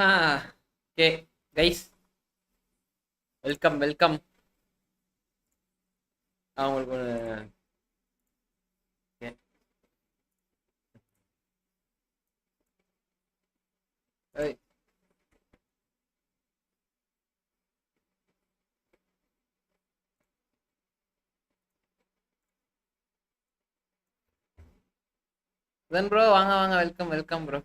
Okay guys, welcome welcome. அவங்களுக்கு தென் bro, வாங்க வாங்க, welcome welcome bro.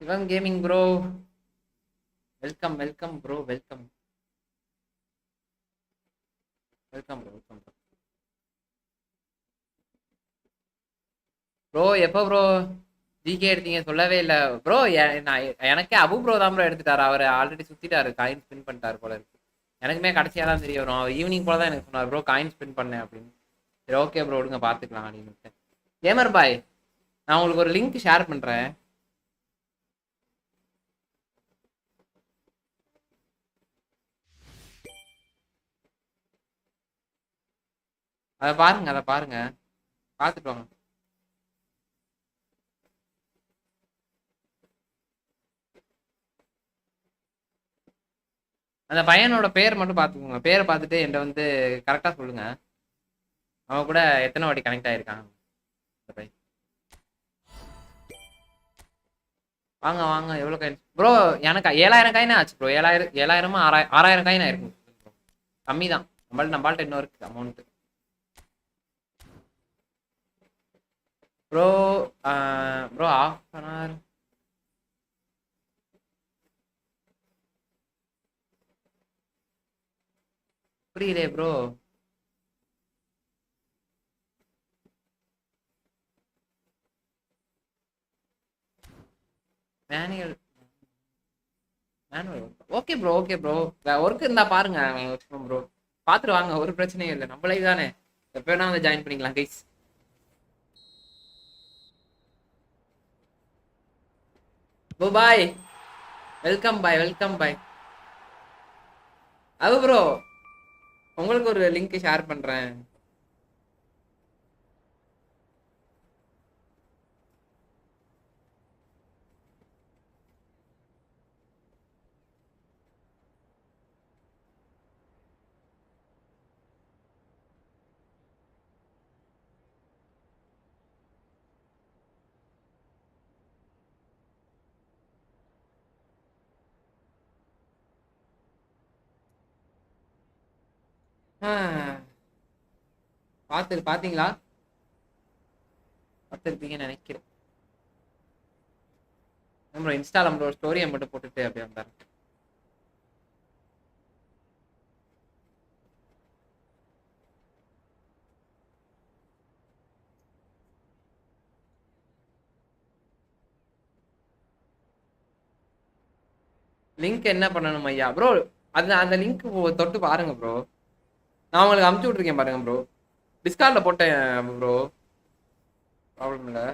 Shivam gaming bro, welcome welcome bro, welcome welcome bro, welcome bro. Bro எப்போ bro GK எடுத்தீங்க? சொல்லவே இல்லை ப்ரோ. எனக்கே அபு ப்ரோ தான் ப்ரோ எடுத்துட்டாரு. அவர் ஆல்ரெடி சுத்திட்டாரு, காயின் ஸ்பின் பண்ணிட்டாரு போல இருக்கு. எனக்குமே கடைசியா தான் தெரிய வரும். அவர் ஈவினிங் போல தான் எனக்கு சொன்னார், ப்ரோ காயின் ஸ்பின் பண்ணேன் அப்படின்னு. சரி ஓகே ப்ரோ, விடுங்க பார்த்துக்கலாம் அப்படின்னு. கேமர் பாய், நான் உங்களுக்கு ஒரு லிங்க் ஷேர் பண்றேன். அதை பாருங்க, அதை பாருங்க, பார்த்துட்டு வாங்க. அந்த பையனோட பேர் மட்டும் பார்த்துக்கோங்க. பேரை பார்த்துட்டு என்கிட்ட வந்து கரெக்டாக சொல்லுங்க. அவன் கூட எத்தனை வாட்டி கனெக்ட் ஆயிருக்கான் அந்த பையன். வாங்க வாங்க, எவ்வளோ காயின் ப்ரோ? எனக்கு 7000 காயின் ஆச்சு ப்ரோ. 7000 6000 காயின் ஆயிருக்கும். கம்மி தான். நம்மள்ட்ட இன்னும் இருக்கு amount bro. Bro half an hour. புரியலையே bro. Manual manual okay bro, okay bro. Work இருந்தா பாருங்க ப்ரோ, பார்த்துட்டு வாங்க. ஒரு பிரச்சனையும் இல்லை, நம்மளே தானே. எப்போ வேணா வந்து ஜாயின் பண்ணிக்கலாம் கைஸ். பாய், வெல்கம் பாய், வெல்கம் பாய். அது ப்ரோ, உங்களுக்கு ஒரு லிங்க் ஷேர் பண்றேன். பாத்தீங்களா? பார்த்துருப்பீங்கன்னு நினைக்கிறேன். நம்ம இன்ஸ்டால நம்மளோட ஸ்டோரியை மட்டும் போட்டுட்டு அப்படியே வந்தாரு. லிங்க் என்ன பண்ணணும் ஐயா ப்ரோ? அது அந்த லிங்க் தொட்டு பாருங்க ப்ரோ. நான் உங்களுக்கு அமுச்சு விட்ருக்கேன் பாருங்க ப்ரோ. டிஸ்கார்ட்ல போட்டேன் ப்ரோ, ப்ராப்ளம் இல்லை.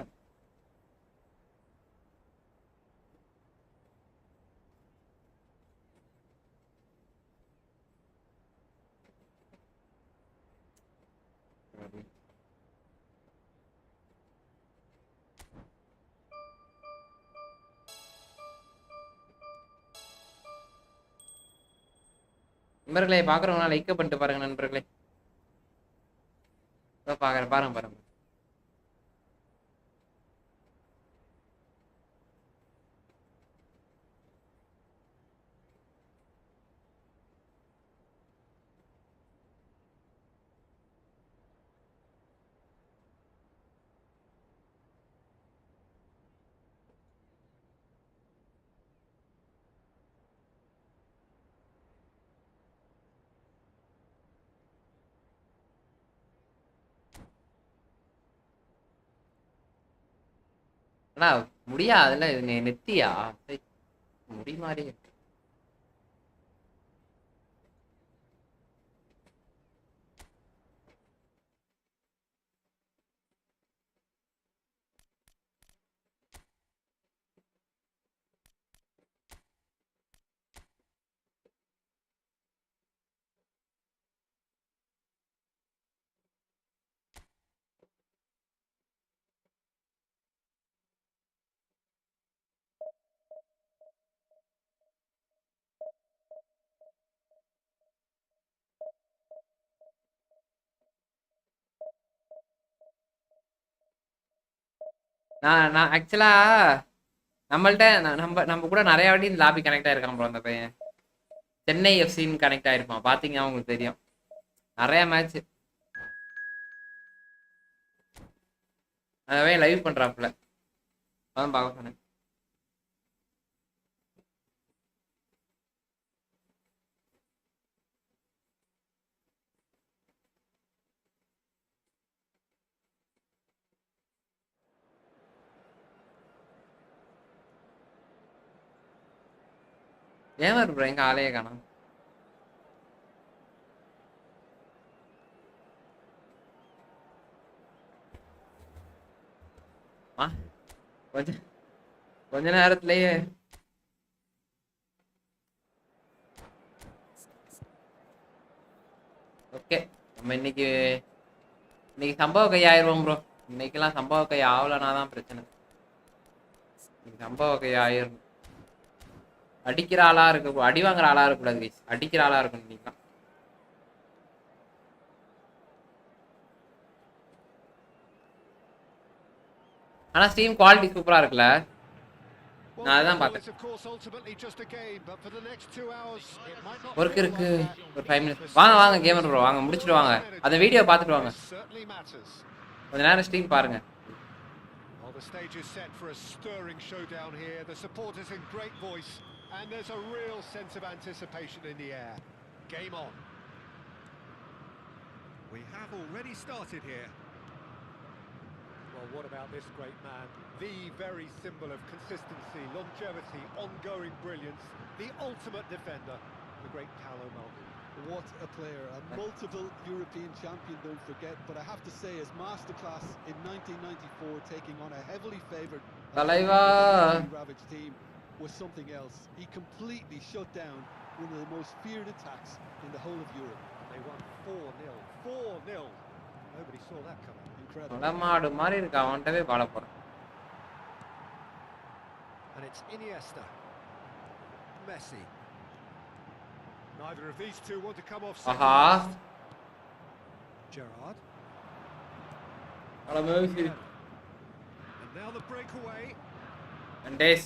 நண்பர்களே, பாக்குறவங்க லைக் பண்ணிட்டு பாருங்க நண்பர்களே. பாக்குறேன், பாருங்க பாருங்க. ஆனா முடியா அதுல நெத்தியா முடி மாதிரி இருக்கு. நான் ஆக்சுவலா நம்மள்ட்ட நம்ம கூட நிறைய வாட்டி இந்த லாபி கனெக்ட் ஆயிருக்கான் ப்ரோ. அந்த பையன் சென்னை எஃப்சின்னு கனெக்ட் ஆயிருப்பான். பாத்தீங்கன்னா உங்களுக்கு தெரியும் நிறைய மேட்ச் அதவே லைவ் பண்றாப்புல. அதான் பார்க்க சொன்னேன். ஏன் ப்ரோ எங்க ஆளையே காணோம். கொஞ்ச கொஞ்ச நேரத்திலேயே ஓகே. நம்ம இன்னைக்கு சம்பவ கை ஆயிடுவோம் ப்ரோ. இன்னைக்கெல்லாம் சம்பவ கை ஆகலனா தான் பிரச்சனை. இன்னைக்கு சம்பவ கை ஆயிரும். அடிக்கிற ஆளா இருக்கு, அடி வாங்குற ஆளா இருக்கக்கூடாது. அடிக்கிற ஆளா இருக்கணும் இன்னைக்கு. ஆனா ஸ்ட்ரீம் குவாலிட்டி சூப்பரா இருக்குல்ல. நான் அதான் பார்த்தேன். ஒர்க் இருக்கு ஒரு 5 மினிட்ஸ். வாங்க கேமர் ப்ரோ வாங்க, முடிச்சுட்டு வாங்க. அந்த வீடியோ பார்த்துட்டு வாங்க. கொஞ்ச நேரம் ஸ்ட்ரீம் பாருங்க. The stage is set for a stirring showdown here. The supporters in great voice, and there's a real sense of anticipation in the air. Game on. We have already started here. Well, what about this great man? The very symbol of consistency, longevity, ongoing brilliance, the ultimate defender, the great Paolo Maldini. What a player, a multiple European champion, don't forget, but I have to say his masterclass in 1994 taking on a heavily favoured ravaged team was something else. He completely shut down one of the most feared attacks in the whole of Europe. They won 4-0. 4-0. Nobody saw that coming. Incredible. And it's Iniesta. Messi. Neither of these two want to come off. Gerrard. And now the breakaway. And this.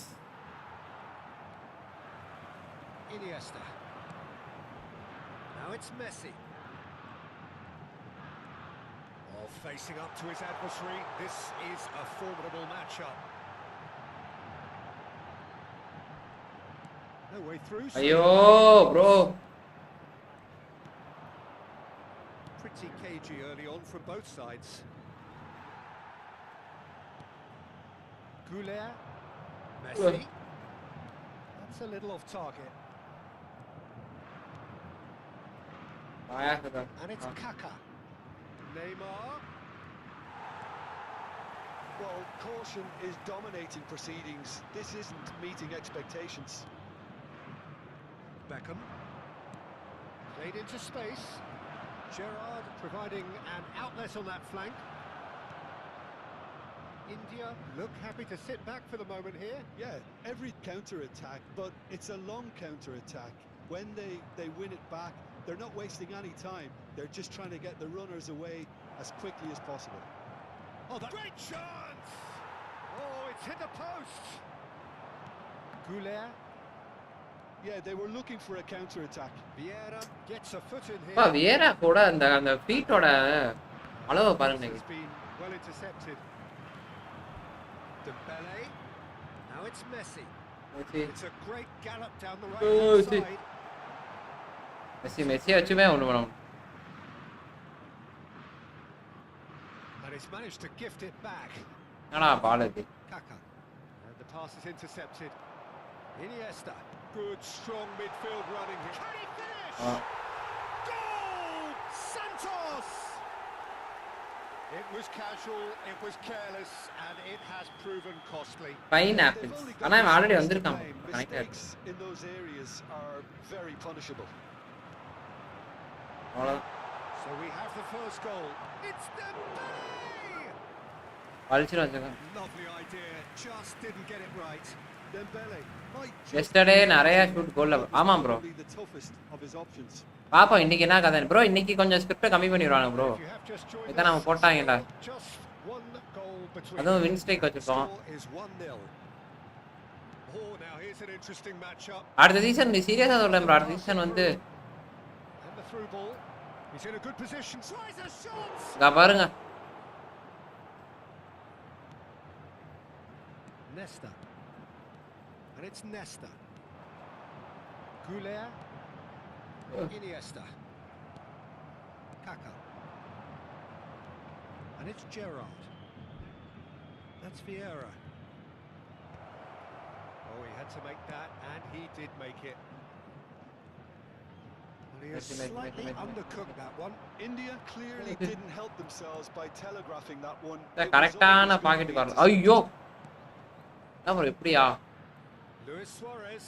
Iniesta. Now it's Messi. Oh, facing up to his adversary. This is a formidable matchup. No way through. Ayo, bro. Pretty cagey early on from both sides. Goulet. Messi. That's a little off target. And it's Kaka. Neymar. Well, caution is dominating proceedings. This isn't meeting expectations. Beckham. Played into space. Gerrard providing an outlet on that flank. India look happy to sit back for the moment here. Yeah, every counter-attack, but it's a long counter-attack. When they win it back, they're not wasting any time. They're just trying to get the runners away as quickly as possible. Oh, great chance! Oh, it's hit the post. Goulet. Yeah, they were looking for a counter-attack. Vieira gets a foot in here. Vieira கூட அந்த ஃபீட்டோட அளவு பாருங்க. It's been well intercepted. Dembele. Now it's Messi. It's a great gallop down the right side. Messi அச்சுமே ஒன்னு பண்ணணும். And he's managed to gift it back. என்னடா பால் இது? Kaka. And the pass is intercepted. Iniesta. Good strong midfield running here. Can he finish? Goal! Santos! It was casual, it was careless, and it has proven costly. Pineapples. ஆனா அவன் already வந்திருக்கான். Mistakes in those areas are very punishable. So we have the first goal. It's Dembele! Lovely idea, just didn't get it right. Dembele. Yesterday நிறைய shoot கோல். ஆமா bro. பாப்பா இன்னைக்கு என்ன கதை bro? இன்னைக்கு கொஞ்சம் ஸ்கிரிப்ட் கம்மி பண்ணிடுவாங்க ப்ரோ. இத நாம போட்டாங்கடா. between. அதுவும் வின் ஸ்ட்ரைக் The வச்சிருக்கோம். score is 1-0. Oh, now here's an interesting matchup. அடுத்த சீசன் நீ சீரியஸா சொல்றேன் bro. அடுத்த சீசன் வந்து And the through ball. He's in a good position. Tries a shot. இங்க பாருங்க. Nesta. And it's Nesta. Goulet. Iniesta. Kaka. And it's Gerrard. That's Vieira. Oh, he had to make that, and he did make it. And he has slightly undercooked that one. India clearly didn't help themselves by telegraphing that one. கரெக்டான packet வரல. ஐயோ. என்ன bro இப்படியா? Luis Suarez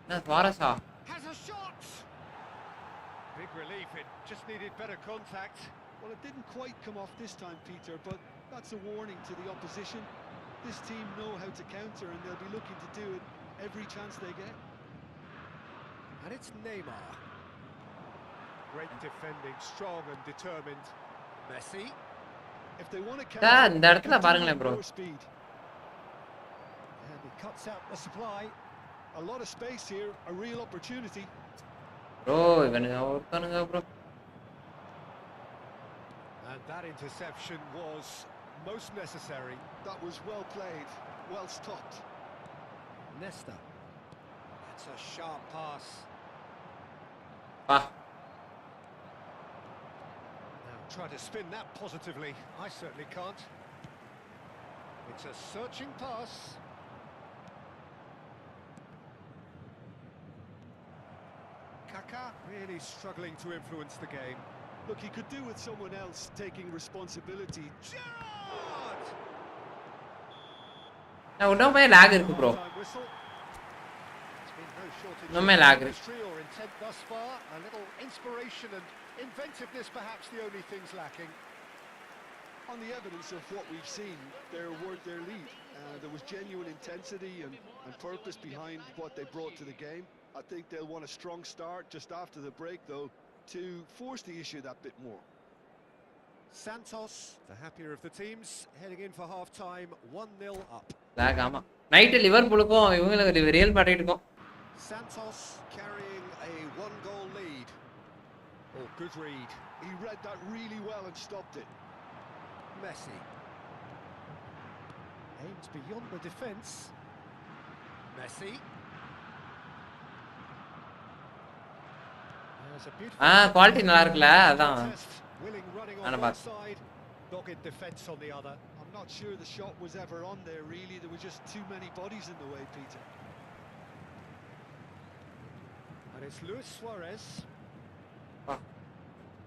என்ன சுவாரஸா? has a shot. Big relief, it just needed better contact. Well, it didn't quite come off this time, Peter, but that's a warning to the opposition. This team know how to counter, and they'll be looking to do it every chance they get. And it's Neymar. Great defending, strong and determined. Messi. If they want to இந்த counter, இடத்துல பாருங்களேன் bro. speed. And he cuts out the supply. A lot of space here, a real opportunity. bro இவனுங்க ஒருத்தனுங்க bro. And that interception was most necessary. That was well played, well stopped. Nesta. That's a sharp pass. பா. Now try to spin that positively. I certainly can't. It's a searching pass. Kaka really struggling to influence the game. Look, he could do with someone else taking responsibility. Gerrard! நான் உடம்பே lag இருக்கு bro. Time whistle. It's been no shortage No me lag. of chemistry or intent thus far. A little inspiration and inventiveness, perhaps the only things lacking. On the evidence of what we've seen, they're worth their lead. There was genuine intensity and purpose behind what they brought to the game. I think they'll want a strong start just after the break, though, to force the issue that bit more. Santos, the happier of the teams, heading in for half-time, 1-0 up. lag ஆமா. Night லிவர்பூலுக்கும் இவங்களுக்கு real மேட்ரிடுக்கும். Santos carrying a one-goal lead. Oh, good read. He read that really well and stopped it. Messi. Aims beyond the defence. Messi. There's a beautiful quality நல்லா இருக்குல அதான். contest, willing running on one side, dogged defence on the other. I'm not sure the shot was ever on there, really. There were just too many bodies in the way, Peter. And it's Luis Suarez.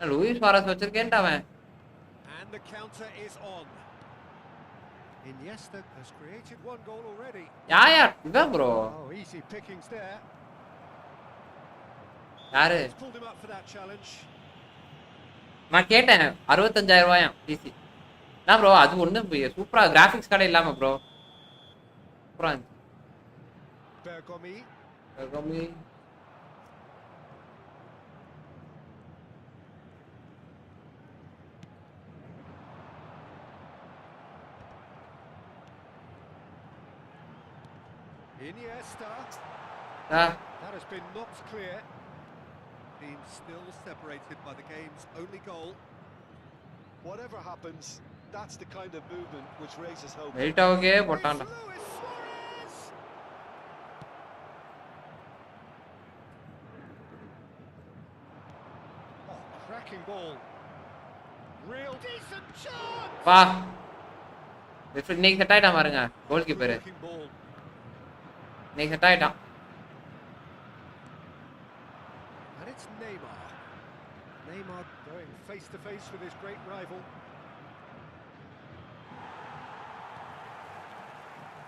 Luis Suarez வச்சிருக்கேன்டா அவன். And the counter is on. Iniesta has created one goal already. யாயா இவன் bro. Oh, easy pickings there. யாரு? He's pulled him up for that challenge. நான் கேட்டேன் 65000 ரூபாயாம் PC. நான் bro அது ஒண்ணு சூப்பரா கிராபிக்ஸ் கார்டு இல்லாம bro. சூப்பரா இருந்துச்சு. Bergomi. Bergomi. Iniesta. Ah. That has been knocked clear. Team still separated by the game's only goal. Whatever happens, that's the kind of movement which raises hope. Wait ஆகே போட்டான்டா. Luis Suarez. Oh, cracking ball. Real decent chance. வா. இன்னைக்கு set ஆயிட்டான் பாருங்க goal keeper. Cracking ball. இன்னைக்கு set ஆயிட்டான். And it's Neymar. Neymar going face to face with his great rival.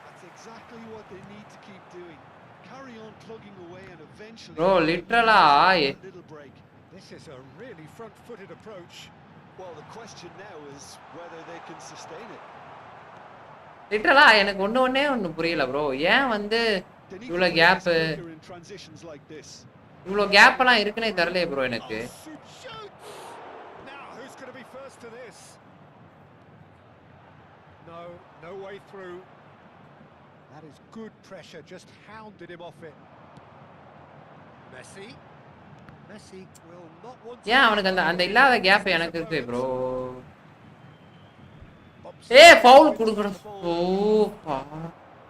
That's exactly what they need to keep doing. Carry on plugging away and eventually Bro, literally a little break. This is a really front-footed approach. Well, the question now is whether they can sustain it. லிட்டரலா எனக்கு ஒண்ணே புரியல bro. ஏன் வந்து இவ்ளோ gap இவ்ளோ gap எல்லாம் இருக்குனே தெரியல bro எனக்கு. Now who's going to be first to this? No way through. That is good pressure, just hounded him off it. Messi will not want to. ஏன் அவனுக்கு அந்த இல்லாத கேப் எனக்கு இருக்கு ப்ரோ. ஃபவுல் குடுக்குற. ஓ பா.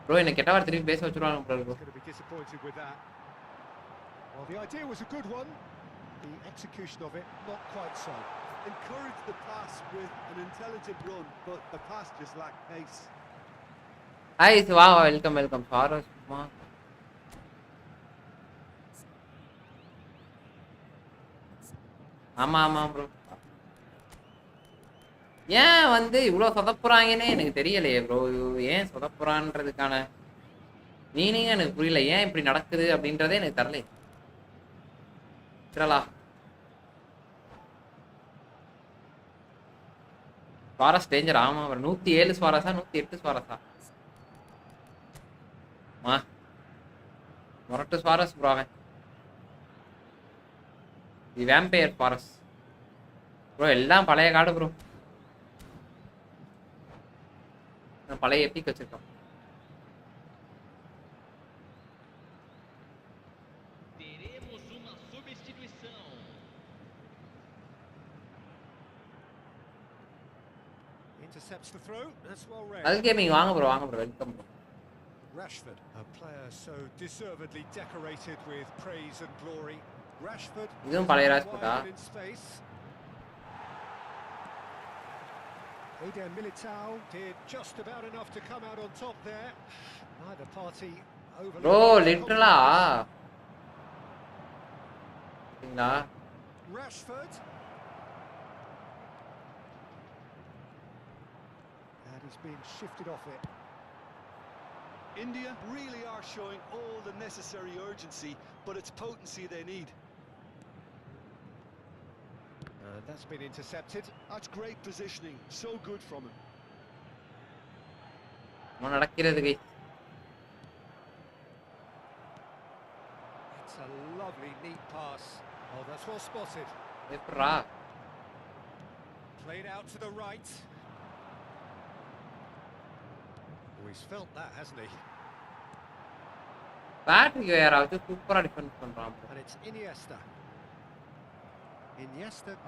ப்ரோ என்ன கெட்ட வார்த்தை திருப்பி பேச வச்சிருவாங்க bro. Going to be disappointed with that. Well, the idea was a good one. The execution of it, not quite so. Encouraged the pass with an intelligent run, but the pass just lacked pace. Hi, wow, welcome. Sorry, ஆமா bro. ஏன் வந்து இவ்வளோ சொதப்புறாங்கன்னே எனக்கு தெரியலையே bro. ஏன் சொதப்புறான்றதுக்கான meaning எனக்கு புரியல. ஏன் இப்படி நடக்குது அப்படின்றதே எனக்கு தெரியல. சரிங்களா? Suarez danger. ஆமா ப்ரோ. 107 ஸ்வாரஸா 108 ஸ்வாரஸா? மொரட்டு ஸ்வாரஸ் ப்ரோ. அவன் தி வேம்பயர் ஃபாரஸ்ட் ப்ரோ. எல்லாம் பழைய காடு ப்ரோ. பழைய எப்பிக் வச்சிருக்கோம். Intercepts the throw. That's well read. அது கேமிங் வாங்க bro welcome bro. Rashford, a player so deservedly decorated with praise and glory. Rashford இதுவும் பழைய ராஷ்புட்டா? in space. Eden Militao did just about enough to come out on top there. Neither party overly. Bro லிட்டரலா சரிங்களா? Rashford. And he's been shifted off it. India really are showing all the necessary urgency, but it's potency they need. That's been intercepted. That's great positioning. So good from him. என்ன நடக்கிறது கை? It's a lovely neat pass. Oh, that's well spotted. எப்பறா? Played out to the right. Oh, he's felt that, hasn't he? Patrick வேராவது சூப்பரா defence பண்றான் bro. And it's Iniesta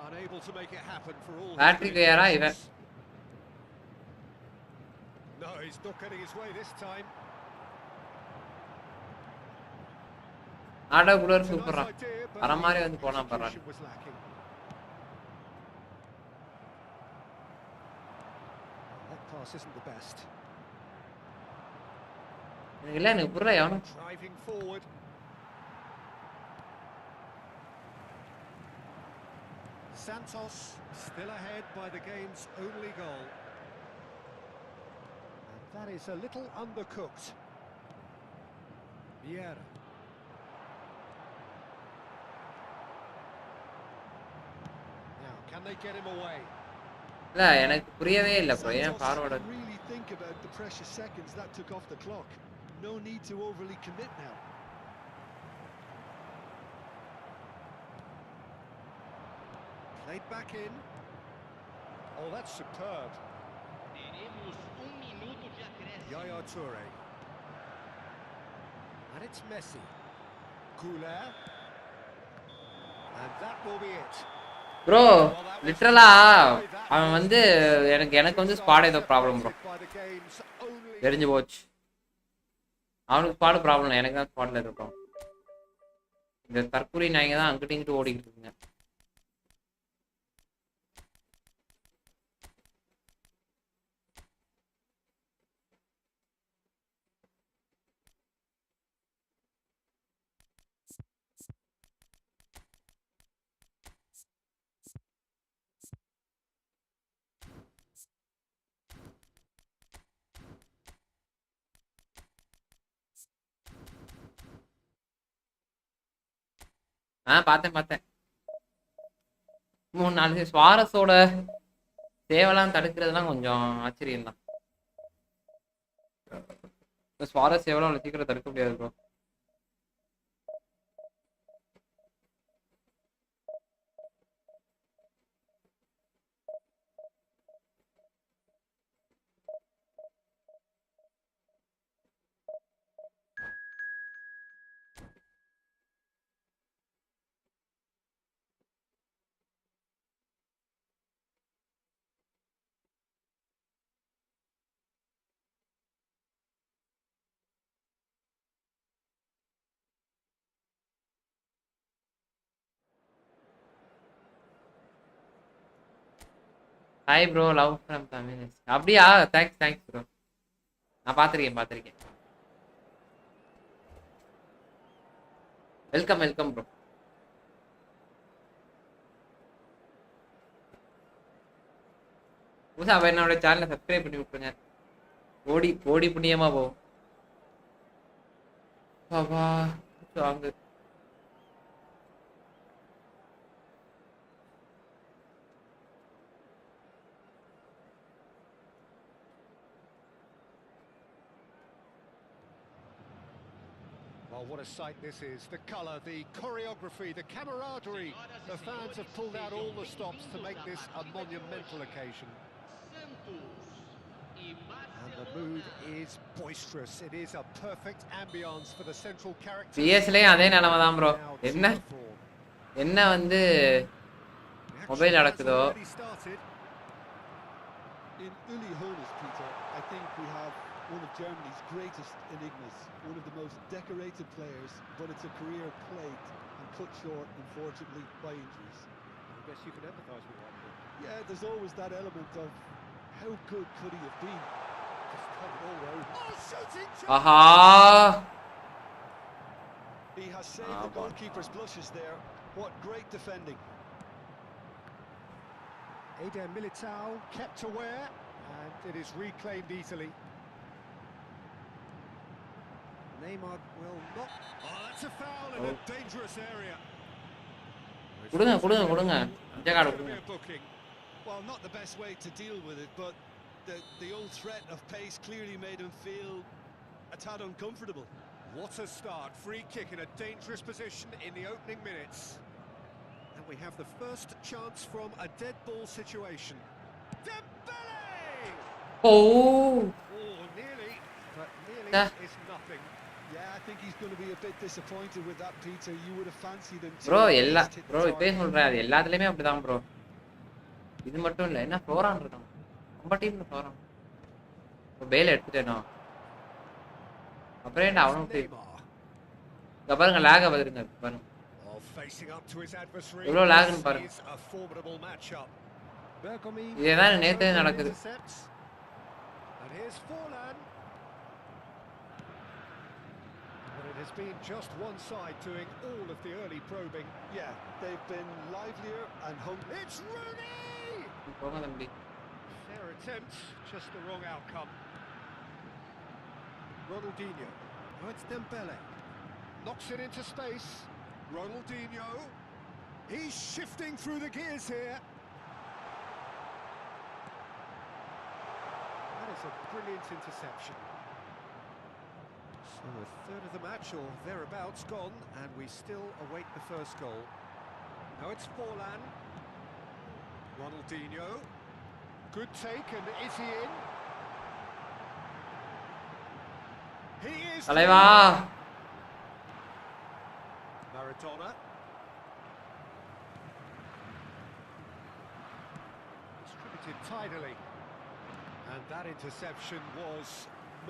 unable to make it happen for all. Patrick vera இவன். No, he's not getting his way this time. ஆடா குளர் சூப்பரா. அரை மாதிரி வந்து போனா பரவாயில்லை. That pass isn't the best. எனக்கு புரியல எவனும். Driving forward. Santos still ahead by the game's only goal. And that is a little undercooked. Vieira. Now, can they get him away? இல்ல எனக்கு புரியவே இல்ல ப்ரோ. ஏன் forward really think about the precious seconds that took off the clock. No need to overly commit now. Played back in. Oh, that's superb. Yaya Toure. And it's Messi. Goulart. And that will be it. Bro லிட்டரலா அவன் வந்து எனக்கு வந்து spot ஏதோ problem bro. தெரிஞ்சு போச்சு. அவனுக்கு spot problem இல்லை, எனக்கு தான் ஸ்பாட்ல இருக்கும். இந்த தற்கொலை நாய்ங்க தான் அங்கிட்டு இங்கிட்டு ஓடிக்கிட்டு இருக்குங்க. பார்த்தேன் 3-4 சுவாரஸோட சேவெல்லாம் தடுக்கிறதுலாம் கொஞ்சம் ஆச்சரியம் தான். சுவாரஸ் சேவெல்லாம் அவ்வளோ சீக்கிரம் தடுக்க முடியாது bro. Hi bro love from Tamil. அப்படியா? Thanks bro. நான் பார்த்துருக்கேன். Welcome bro. புதுசா என்னோட சேனலை சப்ஸ்கிரைப் பண்ணி விட்டுருங்க. ஓடி புண்ணியமா போ. பாபா வாங்க. Well, what a sight this is. The colour, the choreography, the camaraderie. The fans have pulled out all the stops to make this a monumental occasion. And the mood is boisterous. It is a perfect ambience for the central character. பிஎஸ்லயும் அதே நிலைமை தான் bro. என்ன வந்து mobile நடக்குதோ. In Uli Hoeneß, Peter, I think we have one of Germany's greatest enigmas, one of the most decorated players, but it's a career plagued and cut short, unfortunately, by injuries. I guess you can empathise with that. Yeah, there's always that element of how good could he have been? Just turn it all round. Oh, shooting! Aha! He has saved the goalkeeper's blushes there. What great defending. Eder Militao kept aware, and it is reclaimed easily. Neymar will not. Oh, that's a foul in a dangerous area. கொடுங்க. Well, not the best way to deal with it, but the old threat of pace clearly made him feel a tad uncomfortable. What a start. Free kick in a dangerous position in the opening minutes. And we have the first chance from a dead ball situation. Dembele! Oh, Nearly, but nearly is nothing. Yeah, I think he's going to be a bit disappointed with that, Peter. You would have fancied him to. Bro இப்பவே சொல்றேன், அது எல்லாத்துலயுமே அப்படிதான் bro. இது மட்டும் இல்ல, என்ன ஃப்ளோரான் இருக்கான் நம்ம டீம்ல. ஃப்ளோரான் பேல எடுத்துட்டேனோ அப்புறம் என்ன அவனும் இங்க பாருங்க, லாக பாருங்க. எவ்வளவு லாக்னு பாருங்க. இதுதான் நேத்தே நடக்குது. It has been just one side doing all of the early probing. Yeah, they've been livelier and hungry. It's Rooney! Fair attempt, just the wrong outcome. Ronaldinho. Oh, it's Dembele. Knocks it into space. Ronaldinho. He's shifting through the gears here. That is a brilliant interception. So a third of the match or thereabouts gone, and we still await the first goal. Now it's Forlan. Ronaldinho. Good take, and is he in? He is. தலைவா Maradona. Distributed tidily. And that interception was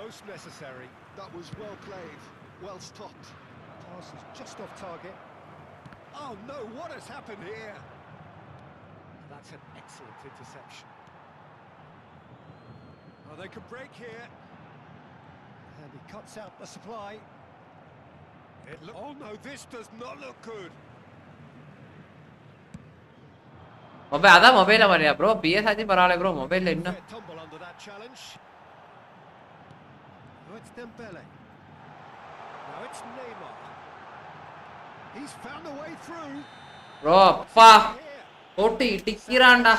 most necessary. That was well played, well stopped. Pass is just off target. Oh no, what has happened here? That's an excellent interception. Oh, they can break here. And he cuts out the supply. Oh no, this does not look good. Mobile அதான் மொபைல்ல வரையா bro. PS ஆச்சு பரவாயில்ல bro, மொபைல்ல என்ன tumble under that challenge. Now it's Dembele. Now it's Neymar. He's found a way through. Bro அப்பா போட்டு டிக்கிறான்டா.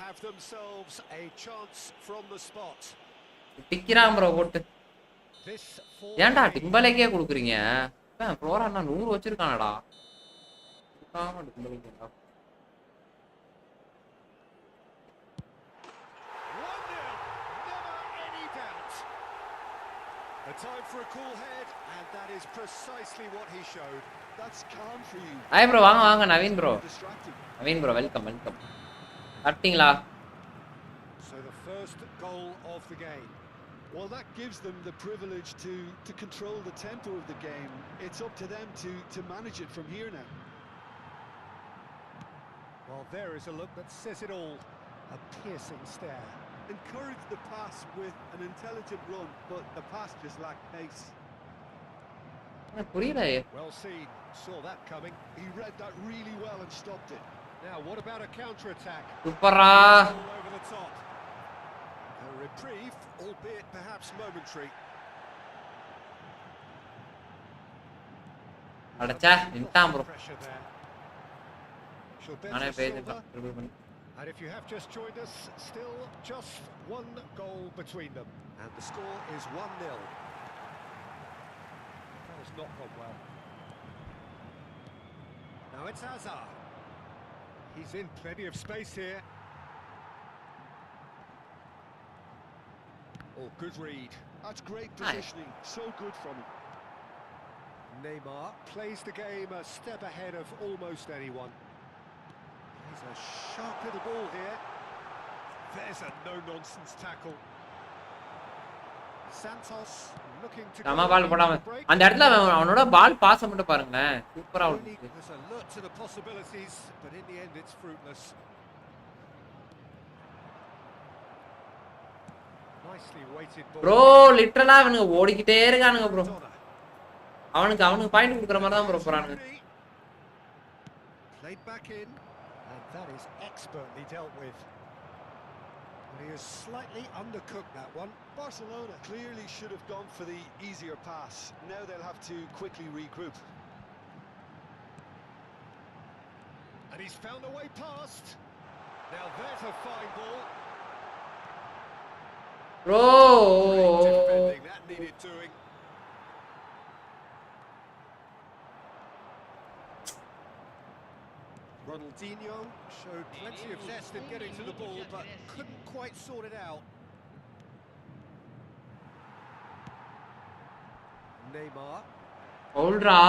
Have themselves a chance from the spot. டிக்கிறான் ப்ரோ போட்டு. ஏன்டா டிம்பலேக்கே கொடுக்குறீங்க? ஃப்ளோரா அண்ணா 100 வச்சிருக்கானடா. ஆமா டிம்பலேக்கேடா. A time for a cool head, and that is precisely what he showed. That's calm for you. Hi bro, வாங்க Naveen bro. Naveen bro welcome. சாப்பிட்டீங்களா? So the first goal of the game. Well, that gives them the privilege to control the tempo of the game. It's up to them to manage it from here now. Well, there is a look that says it all. A piercing stare. Encouraged the pass with an intelligent run, but the pass just lacked pace. புரியல. Well seen. Saw that coming. He read that really well and stopped it. Now, what about a counter-attack? சூப்பரா. All over the top. A reprieve, albeit perhaps momentary. அடச்சா நின்ட்டான் bro. Pressure there. She'll bend நானே her பேஜ் shoulder. Dribble பண்ணி. And if you have just joined us, still just one goal between them. And the score is 1-0. That has not gone well. Now it's Hazard. He's in plenty of space here. Oh, good read. That's great positioning. So good from him. Neymar plays the game a step ahead of almost anyone. He's a sharp little ball here. There's a no-nonsense tackle. Santos looking to நம்ம பால் போடாம அந்த இடத்துல அவனோட பால் pass மட்டும் பாருங்களேன். சூப்பரா out. There's alert to the possibilities, but in the end it's fruitless. Nicely weighted ball. Bro லிட்டரலா அவனுங்க ஓடிக்கிட்டே இருக்கானுங்க ப்ரோ. அவனுக்கு பாயிண்ட் குடுக்குற மாதிரி தான் ப்ரோ போறானுங்க. Played back in, and that is expertly dealt with. And he has slightly undercooked that one. Barcelona clearly should have gone for the easier pass. Now they'll have to quickly regroup. And he's found a way past. Now there's a fine ball. Bro Great defending, that needed doing. Ronaldinho showed plenty of zest in getting to the ball, but couldn't quite sort it out. Neymar. ஃபவுல்ரா.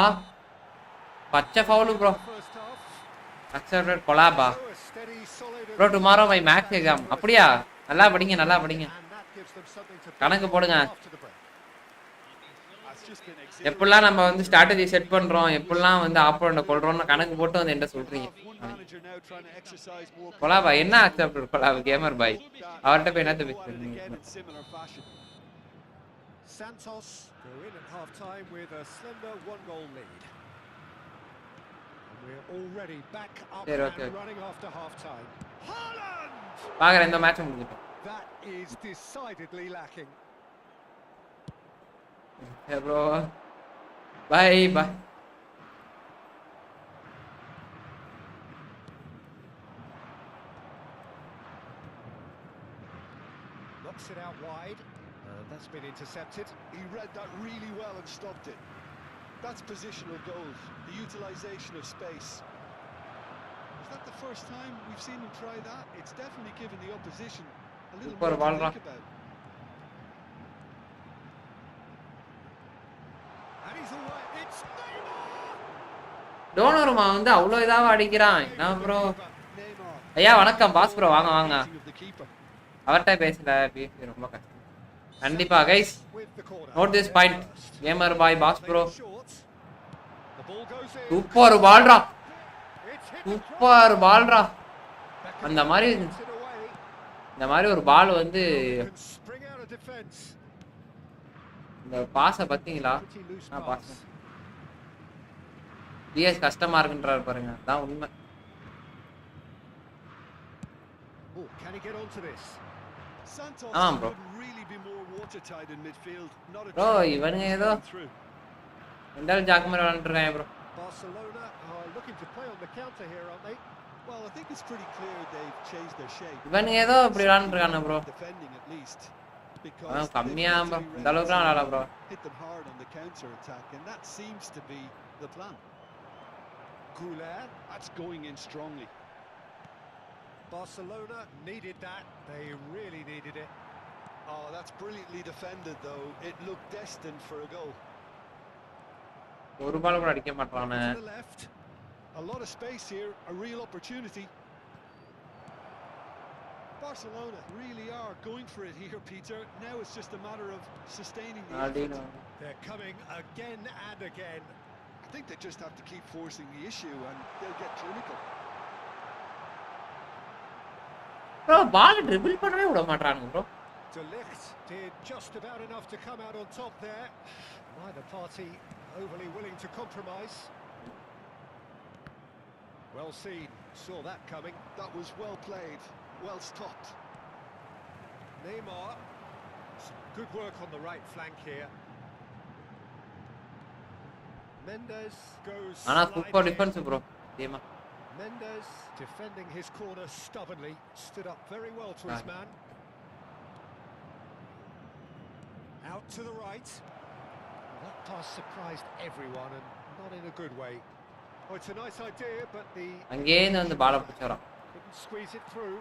பச்சை foul bro. First half. Accepted கொலாபா. So a steady, solid. Bro tomorrow my maths exam. அப்படியா? நல்லா படிங்க நல்லா படிங்க. And that gives them something to கணக்கு போடுங்க. after the break. That's just been எப்படிலாம் நம்ம வந்து ஸ்ட்ராட்டஜி செட் பண்றோம், எப்படிலாம் வந்து ஆப்போனண்ட கொல்றோம்னு கணக்கு போட்டு வந்து என்ன சொல்றீங்க? one manager now trying to exercise more கொலாபா என்ன அக்செப்டட் கொலாபா கேமர் பாய். அவர்ட்ட போய் என்னத்த பேசுறீங்க? again in similar fashion. Santos go in at half-time with a slender one-goal lead. And we're already back up There, and okay. running after half-time. Haaland! பாக்குறேன் இந்த match முடிஞ்சிட்டோம். That is decidedly lacking. Hey bro. Bye bye. Knocks it out wide. And that's been intercepted. He read that really well and stopped it. That's positional goals, the utilisation of space. Is that the first time we've seen him try that? It's definitely given the opposition a little Super more to ball, think about. And he's away. It's Neymar! டோனருமா வந்து அவ்வளோ இதாவா அடிக்கிறான். என்ன bro? Neymar. ஐயா வணக்கம் pass bro வாங்க வாங்க. Of the keeper. அவர்ட்ட பேசல பேசி ரொம்ப கஷ்டம். கண்டிப்பா guys With the corner. Note this point. Gamer boy boss bro. Short. The ball goes in. Super பால்ரா. It's hit. சூப்பர் பால்ரா. அந்த மாதிரி Puts it away. இந்த மாதிரி ஒரு பால் வந்து Can spring out of defence. இந்த பாஸை பார்த்தீங்களா? Pretty loose நான் pass. பாஸ் டிஎஸ் கஷ்டமா இருக்குன்றாரு பாருங்க. அதான் உண்மை. Oh, can he get onto this? Santos bro. could really be more watertight in midfield. Not a bro chance இவனுங்க ஏதோ through. ரெண்டாவது ஜாக்கு மாதிரி விளாண்டுருக்காங்க bro. Barcelona are looking to play on the counter here, aren't they? Well, I think it's pretty clear they've changed their shape. இவனுங்க ஏதோ இப்படி விளாண்டுருக்கானு bro. Defending at least. Because அவன் they've கம்மியா bro. mentally இந்த அளவுக்குலாம் விளாட bro. hit them hard on the counter attack, and that seems to be the plan. Goulet. That's going in strongly. Barcelona needed that. They really needed it. Oh, that's brilliantly defended, though. It looked destined for a goal. ஒரு பால் கூட அடிக்க மாட்டானே. To the left. A lot of space here, a real opportunity. Barcelona really are going for it here, Peter. Now it's just a matter of sustaining the effort. They're coming again and again. I think they just have to keep forcing the issue and they'll get clinical. Bro ball dribble பண்ணவே விட மாட்டானுங்க bro. De Ligt did just about enough to come out on top there. Neither party overly willing to compromise. Well seen, saw that coming. That was well played, well stopped. Neymar, some good work on the right flank here. Mendes goes ஆனா super sliding in. Defence bro டீமா. Mendes defending his corner stubbornly, stood up very well to his man. Out to the right. That pass surprised everyone and not in a good way. Oh, it's a nice idea, but the அங்கேயே வந்து பால் பிடிச்சறான். couldn't squeeze it through.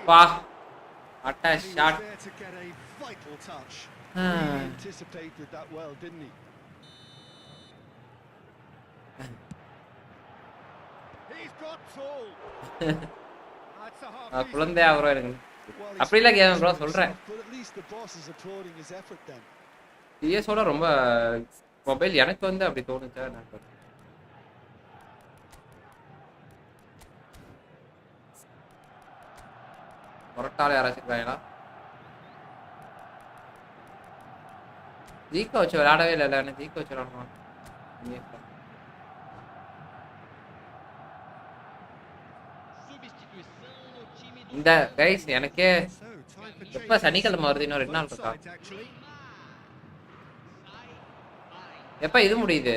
வா அட்டா He was shot. there to get a vital touch. Really anticipated that well, didn't he? He's got tall. That's a half. குழந்தையா bro எனக்கு. Well, he's அப்படி இல்ல game bro himself, சொல்றேன். but at least the boss is applauding his effort then. பிஎஸோட ரொம்ப mobile எனக்கு வந்து அப்படி தோணுச்சா எனக்கு. மொரட்டால யாராச்சும் இருக்காங்களா? ஜீக்கோ வச்சு விளையாடவே இல்லை. என்ன ஜீக்கோ வச்சு விளையாடணும். இந்த கைஸ் எனக்கே எப்ப சனிக்கிழமை வருது? இன்னும் 2 நாள் இருக்கா? எப்ப இது முடியுது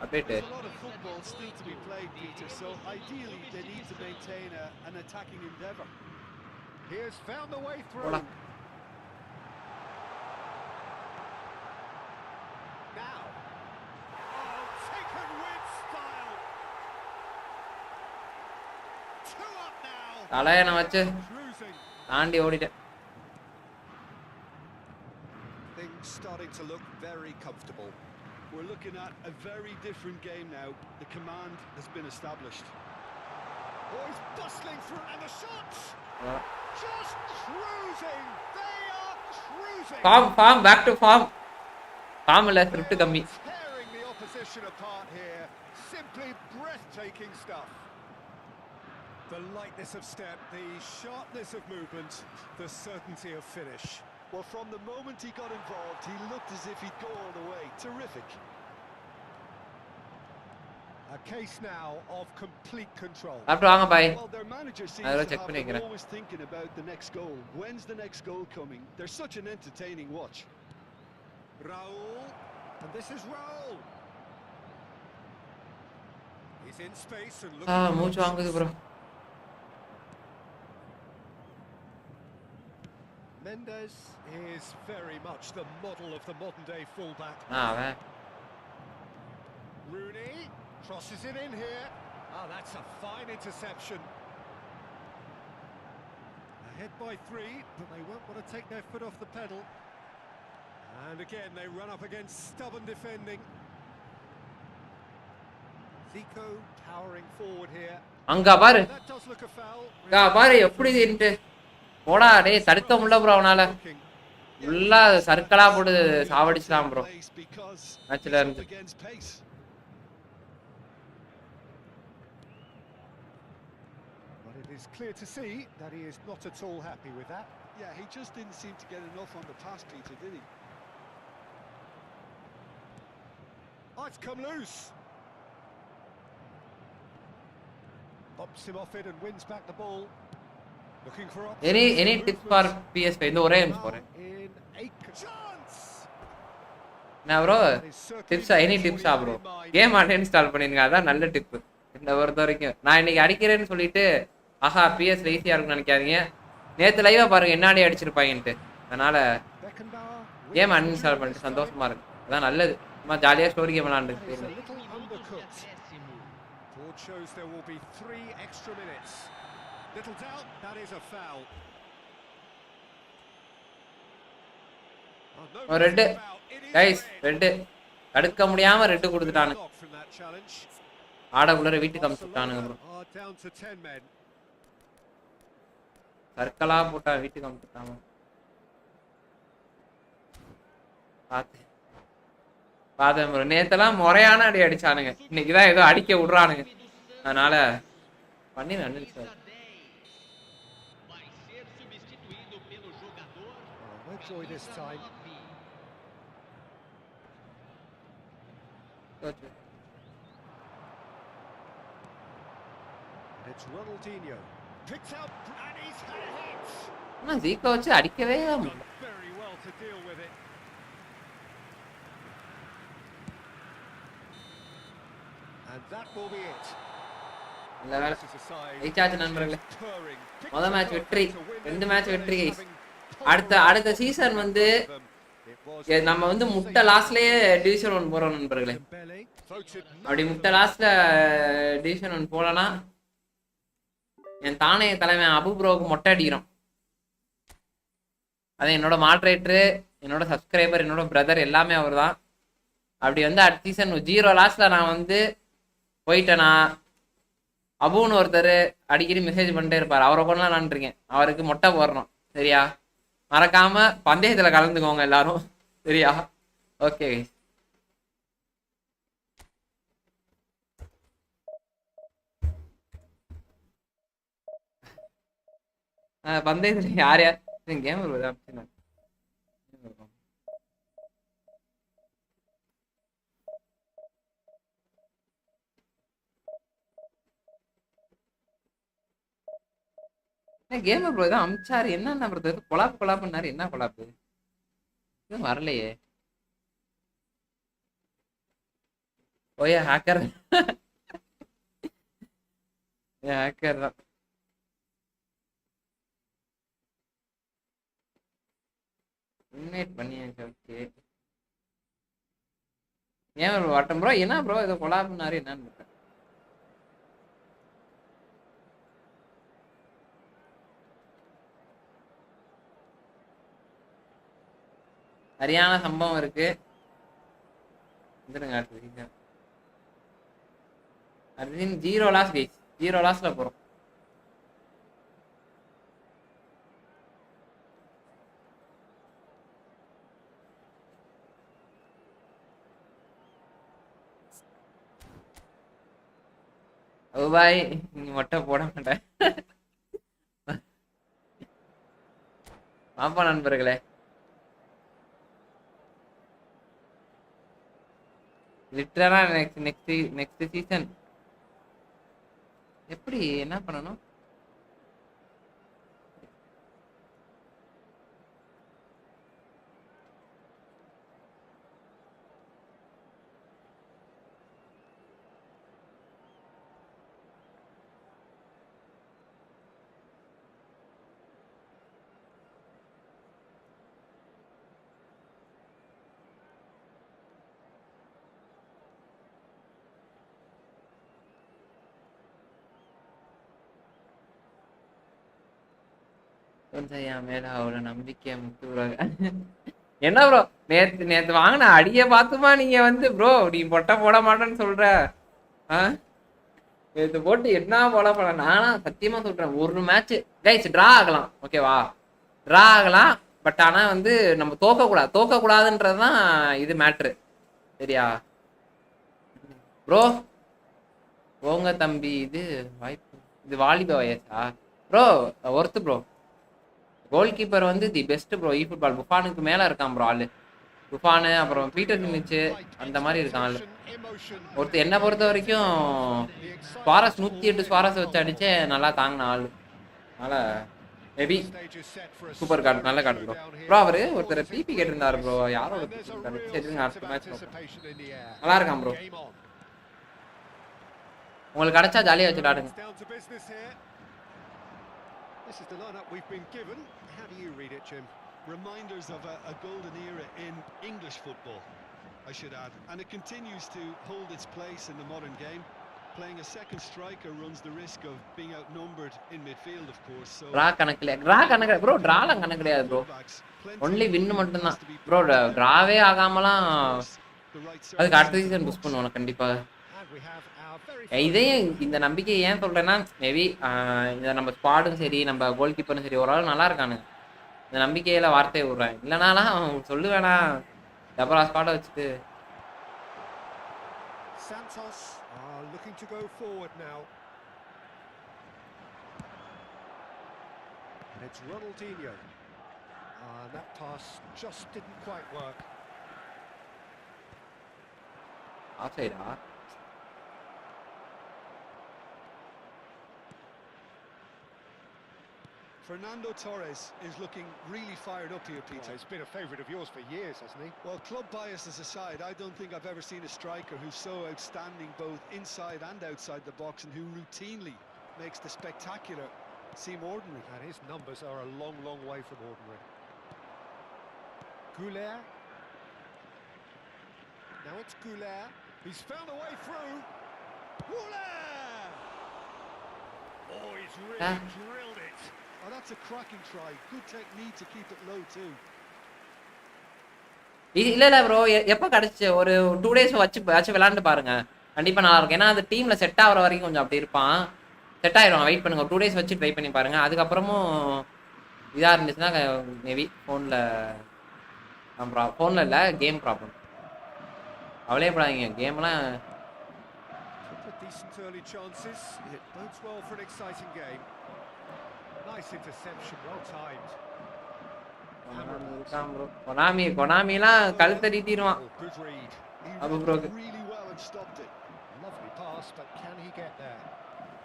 update? There's a lot of football still to be played, Peter, so ideally they need to maintain an attacking endeavour. He has found the way through. Hola. Now. Oh, taken with style. 2 up now. தலையனை வச்சு Cruising. தாண்டி ஓடிட்டேன். Things starting to look very comfortable. We're looking at a very different game now. The command has been established. Oh, he's bustling through and the shots. Just cruising. They are cruising. Form back to form. Form இல்ல script கம்மி. Tearing the opposition apart here. Simply breathtaking stuff. The lightness of step, the sharpness of movement, the certainty of finish. Well, from the moment he got involved, he looked as if he'd go all the way. Terrific. A case now of complete control. சாப்பிட்டு வாங்க பாய். Well, their manager seems I'll to check have பண்ணிக்கிறேன். them always thinking about the next goal. When's the next goal coming? They're such an entertaining watch. Raul, and this is Raul. He's in space and looking. மூச்சு வாங்குது bro. Mendes is very much the model of the modern day fullback. அவன் Rooney crosses it in here. Oh, that's a fine interception. Ahead by 3, but they won't want to take their foot off the pedal. And again, they run up against stubborn defending. Zico powering forward here. அங்க பாரு. That does look a foul. பாரு எப்படி இருந்து போடா டேய் தடுக்க முடியல bro அவனால. உள்ள சர்க்கிளா போட்டு சாவடிச்சான் ப்ரோ. மேட்ச்ல இருந்து. But it is clear to see that he is not at all happy with that. Yeah, he just didn't seem to get enough on the pass, Peter, did he? Oh, it's come loose. Pops him off it and wins back the ball. Looking for options. Any tips for PS5 இந்த ஒரே நிமிஷம் போறேன். நான் bro tips any டிப்ஸா bro? Game uninstall பண்ணிருங்க, அதான் நல்ல tip இந்த பொறுத்த வரைக்கும். நான் இன்னைக்கு அடிக்கிறேன்னு சொல்லிட்டு ஆஹா PS ஈஸியா இருக்குன்னு நினைக்காதீங்க. நேத்து லைவா பாருங்க என்னாடி அடிச்சிருப்பாங்கன்ட்டு. அதனால கேம் அன்இன்ஸ்டால் பண்ணிட்டு சந்தோஷமா இருக்கு, அதான் நல்லது. சும்மா ஜாலியா ஸ்டோரி கேம் விளையாண்டுட்டு. Shows there will be 3 extra minutes. Little doubt that is a foul. Red guys, red தடுக்க முடியாம ரெட் கொடுத்துட்டானு. ஆடக்குள்ள வீட்டுக்கு அனுப்பிட்டானுங்க ப்ரோ. சர்க்கிளா போட்டா வீட்டுக்கு அனுப்பிட்டாங்க. பார்த்தேன் ப்ரோ. நேத்தெல்லாம் முறையான அடி அடிச்சானுங்க, இன்னைக்குதான் ஏதோ அடிக்க விடுறானுங்க. அதனால பண்ணிடுவேன். No joy this time. And it's Ronaldinho. Picked out and he's had a hit. ஆனால் ஜீக்கோ வச்சு அடிக்கவே Done very well to deal with it. And that will be it. நல்ல வேலை This is a side recharge நண்பர்களே. purring. முதல் match வெற்றி, 2 match வெற்றி guys. அடுத்த சீசன் வந்து நம்ம வந்து முட்டை லாஸ்ட்லயே டிவிஷன் 1 போறோம் நண்பர்களே. அப்படி முட்டை லாஸ்ட்ல டிவிஷன் 1 போலனா என் தானே தலைவன் அபு ப்ரோவுக்கு மொட்டை அடிக்கிறோம். அது என்னோட மாட்ரேட்டரு, என்னோட சப்ஸ்கிரைபர், என்னோட பிரதர் எல்லாமே அவர் தான். அப்படி வந்து அடுத்த சீசன் 0 லாஸ்ட்ல நான் வந்து போயிட்டேனா அபுன்னு ஒருத்தர் அடிக்கடி மெசேஜ் பண்ணிட்டே இருப்பார். அவரை கொண்டலாம் நான் இருக்கேன். அவருக்கு மொட்டை போடணும் சரியா? மறக்காம பந்தயத்துல கலந்துக்கோங்க எல்லாரும் சரியா? ஓகே பந்தயத்துல யார் யார் கேம் வருவது கேம் ப்ரோ ஏதோ அமிச்சாரு. என்ன ப்ரோ கொலாப் பண்ணாரு? என்ன கொலாப்பு எதுவும் வரலையே. ஓயா ஹேக்கர் ஹேக்கர் தான். இன்வைட் பண்ணியாச்சு. ஓகே ஏன் ப்ரோ வட்டம் ப்ரோ என்ன ப்ரோ ஏதோ கொலாப் பண்ணாரு என்னன்னு சரியான சம்பவம் இருக்கு. அர்ஜுன் 0 லாஸ் கைஸ், 0 லாஸ்ல போறோம். ஓ பாய் நீ மொட்டை போட மாட்டேன். பாப்பா நண்பர்களே, லிட்டரலா நெக்ஸ்ட் சீசன் எப்படி என்ன பண்ணணும்? கொஞ்சம் என் மேல அவ்வளவு நம்பிக்கை முத்துறாங்க. என்ன ப்ரோ நேத்து வாங்கின அடிய பார்த்துமா நீங்க வந்து ப்ரோ நீ மொட்டை போட மாட்டேன்னு சொல்ற? நேத்து போட்டு என்ன போட நானா சத்தியமா சொல்றேன். ஒரு மேட்ச் கைஸ் டிரா ஆகலாம், ஓகேவா? டிரா ஆகலாம், பட் ஆனா வந்து நம்ம தோக்க கூடாதுன்றதுதான் இது மேட்ரு சரியா ப்ரோ? போங்க தம்பி, இது வாய்ப்பு, இது வாலிபா வயசா ப்ரோ? ஒருத்து ப்ரோ கோல் கீப்பர் வந்து தி பெஸ்ட் ப்ரோ. ஃபுட்பால் புஃபானுக்கு மேல இருக்கான் ப்ரோ ஆளு. புஃபானு அப்புறம் பீட்டர் கிமிச்சு அந்த மாதிரி இருக்கான் ஆளு. ஒருத்தர் என்ன பொறுத்த வரைக்கும் ஸ்வாரஸ் 108 ஸ்வாரஸ் வச்சு அடிச்சே நல்லா தாங்கின ஆளு. அதனால மேபி சூப்பர் கார்டு, நல்ல கார்டு ப்ரோ. ப்ரோ அவரு ஒருத்தர் பிபி கேட்டிருந்தாரு ப்ரோ. யாரோட சரி அடுத்த மேட்ச் நல்லா இருக்கான் ப்ரோ. உங்களுக்கு கிடைச்சா ஜாலியா வச்சு விளாடுங்க. This is the lineup we've been given. How do you read it, Jim? Reminders of a golden era in English football, I should add, and it continues to hold its place in the modern game. Playing a second striker runs the risk of being outnumbered in midfield, of course. So draw கணக்கு bro, டிராலாம் கணக்கு கிடையாது bro. Only win மட்டும் தான் bro. டிராவே ஆகாமலாம் அதுக்கு அடுத்த season push பண்ணுவோம் கண்டிப்பா. இதையும் இந்த நம்பிக்கை ஏன் சொல்றேன்னா மேபி இந்த நம்ம ஸ்குவாடும் சரி நம்ம கோல் கீப்பரும் சரி ஓரளவு நல்லா இருக்கானுங்க. இந்த நம்பிக்கையில வார்த்தையை விடுறேன். இல்லைனாலாம் சொல்லுவேனா டபரா ஸ்குவாடை வச்சுட்டு. Santos are looking to go forward now. And it's Ronaldinho. That pass just didn't quite work. Offside. Fernando Torres is looking really fired up here, Peter. Well, he's been a favourite of yours for years, hasn't he? Well, club biases aside, I don't think I've ever seen a striker who's so outstanding both inside and outside the box, and who routinely makes the spectacular seem ordinary. And his numbers are a long, long way from ordinary. Goulet. Now it's Goulet. He's found a way through. Goulet! Oh, he's really drilled it. Oh, that's a cracking try. Good technique to keep it low too. இல்ல bro, எப்போ கிடைச்சு ஒரு 2 days வச்சு விளையாண்டு பாருங்க, கண்டிப்பா நல்லா இருக்கும். ஏன்னா அந்த டீம்ல செட் ஆகிற வரைக்கும் கொஞ்சம் அப்படி இருப்பான். செட் ஆயிடும், வெயிட் பண்ணுங்க. 2 days வச்சு ட்ரை பண்ணி பாருங்க. அதுக்கப்புறமும் இதா இருந்துச்சுன்னா மேபி ஃபோன்ல இல்லை, கேம் ப்ராப்ளம். அவளே படாதீங்க, கேம்லாம். Decent early chances. It bodes well for an exciting game. Nice interception, well timed. கொனாமிலாம் கழுத்தை நீட்டிடுவான். Good read. Abu bro Really well and stopped it. Lovely pass, but can he get there?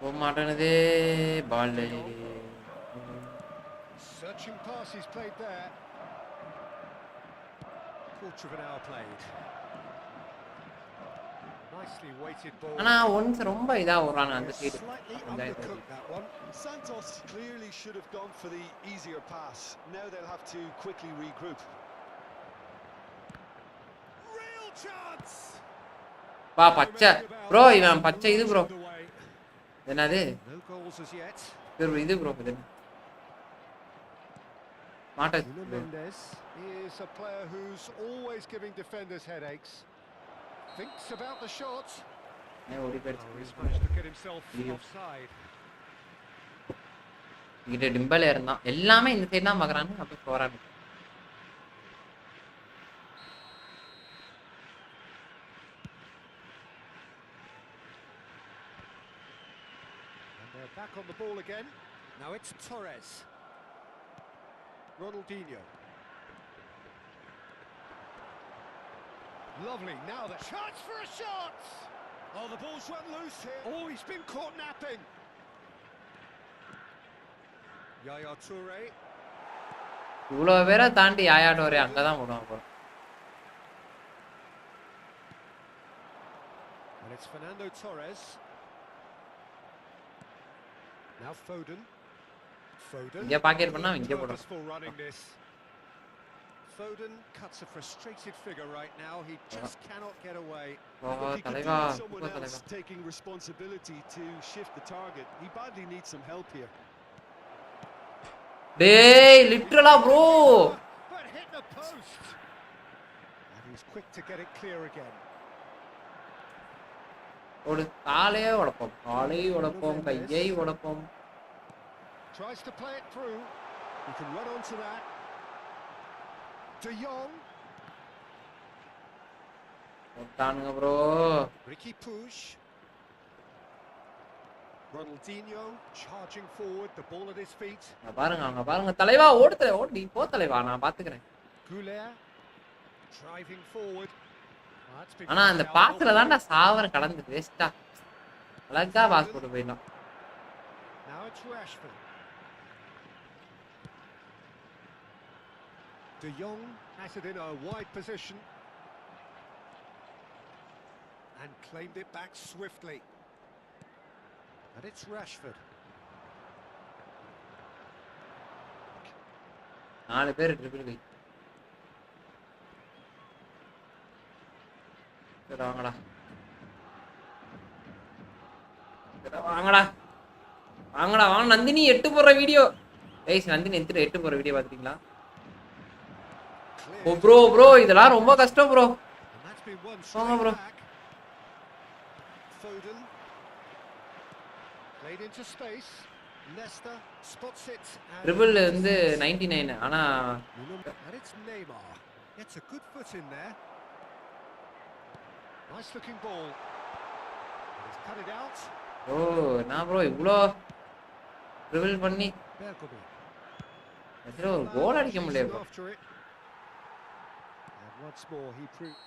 போக மாட்டேனுது பால். Searching pass he's played there. Quarter of an hour played. Nicely weighted ball. ஆனா once ரொம்ப இதா ஓடுறாங்க அந்த side. Slightly undercooked that one. Santos clearly should have gone for the easier pass. Now they'll have to quickly regroup. Real chance. பா பச்சை bro, இவன் பச்சை இது ப்ரோ. என்னது No goals as yet. இது ப்ரோ, இது மாட்ட. Mendes is a player who's always giving defenders headaches. Thinks about the shot. ஓடி He's போயிடுச்சு. managed to get himself offside. இங்கிட்ட டிம்பல் இருந்தான், எல்லாமே இந்த சைடு தான் பார்க்குறாங்க. அப்போ போராடு. And they're back on the ball again. Now it's Torres. Ronaldinho. Lovely, now the chance for a shot! Oh, the ball's run loose here. Oh, he's been caught napping. Yaya Toure. இவ்வளோ பேரை தாண்டி யாயா டோரே அங்கே தான் விடுவான் bro. And it's Fernando Torres. Now Foden. இங்கே packet பண்ணா இங்கே போடும். Purposeful running this. Foden cuts a frustrated figure right now. He just cannot get away. தலைவா Someone else taking responsibility to shift the target. He badly needs some help here. டேய் லிட்டரலா bro. But hit the post. And he's quick to get it clear again. ஒரு காலே உடைப்போம், காலை உடைப்போம், கையை உடைப்போம். Tries to play it through. He can run onto that. De Jong. போட்டானுங்க bro. Ricky Puig. Ronaldinho charging forward, the ball at his feet. அங்க பாருங்க தலைவா, ஓடு நீ போ தலைவா, நான் பாத்துக்கிறேன். Goulet driving forward. ஆனா அந்த பாஸ்ல தான்டா சாவர கடந்து வேஸ்டா. அழகா பாஸ் போட்டு போயிடலாம். Now it's Rashford. De Jong has it in a wide position and claimed it back swiftly. And it's Rashford. 4 பேர் ட்ரிபிள் கை. வாங்கடா வாங்க நந்தினி 8 போடுற வீடியோ. கைஸ் நந்தினி 8 போடுற வீடியோ பாத்துட்டீங்களா? ஓ ப்ரோ இதெல்லாம் ரொம்ப கஷ்டம் ப்ரோ. வாங்க bro. Foden played into space. Leicester spots it. Triple வந்து 99 ஆனா and it's Neymar. Gets a good foot in there. Nice looking ball. He's cut it out. ஓ நான் ப்ரோ இவ்ளோ triple பண்ணி Bergkamp. இதுல ஒரு கோல் அடிக்க முடியல bro. After it. And once more he proved.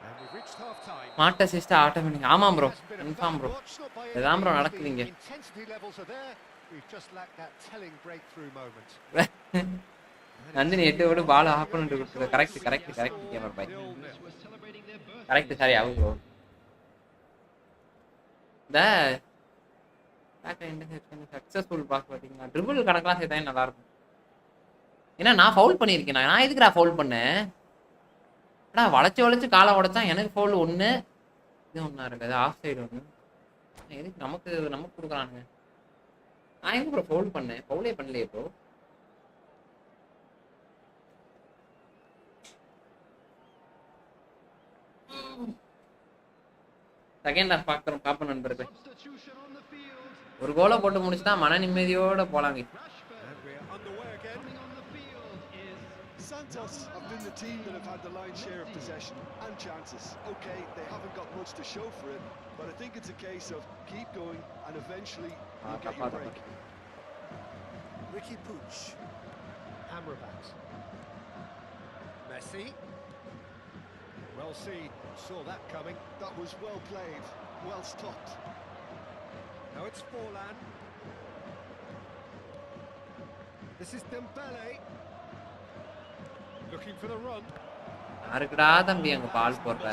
And we've reached half time. Smart assist automatic. ஆமா bro, confirm bro. இதான் bro நடக்குதுங்க. Intensity levels are there. We've just lacked that telling breakthrough moment. Nandini 8 ஓடு ball off பண்ணிட்டு கொடுத்தது. Correct கேமர் பை. Correct sorry ஆகும் bro. இந்த பேக் இன்டர்செப்ஷன் சக்சஸ்ஃபுல் பாஸ் பாத்தீங்கன்னா ட்ரிபிள் கணக்கெல்லாம் சேர்த்தா நல்லா இருக்கும். ஏன்னா நான் ஃபவுல் பண்ணியிருக்கேன். நான் எதுக்குடா ஃபவுல் பண்ணேன்? அடா வளைச்சு காலை உடைச்சான். எனக்கு ஃபவுல் ஒன்று, இது ஒன்றா இருக்குது. ஆஃப் சைடு ஒன்று. எதுக்கு நமக்கு கொடுக்குறானுங்க? நான் எதுக்கு ப்ரோ ஃபவுல் பண்ணேன்? ஃபவுலே பண்ணலையே ப்ரோ. செகண்ட் ஹாஃப் பார்ப்போம் நண்பர்கள். ஒரு கோலை போட்டு முடிச்சுட்டா மன நிம்மதியோட போலாங்க. Santos have been the team that have had the lion's share of possession and chances. Okay, they haven't got much to show for it, but I think it's a case of keep going and eventually you'll get your break. Ricky Puig. Amrabat. Messi. Well seen. Saw that coming. That was well played, well stopped. Now it's Forlan. This is Dembele. Looking for the run. யாருக்குடா தம்பி அங்க பால் போடுற?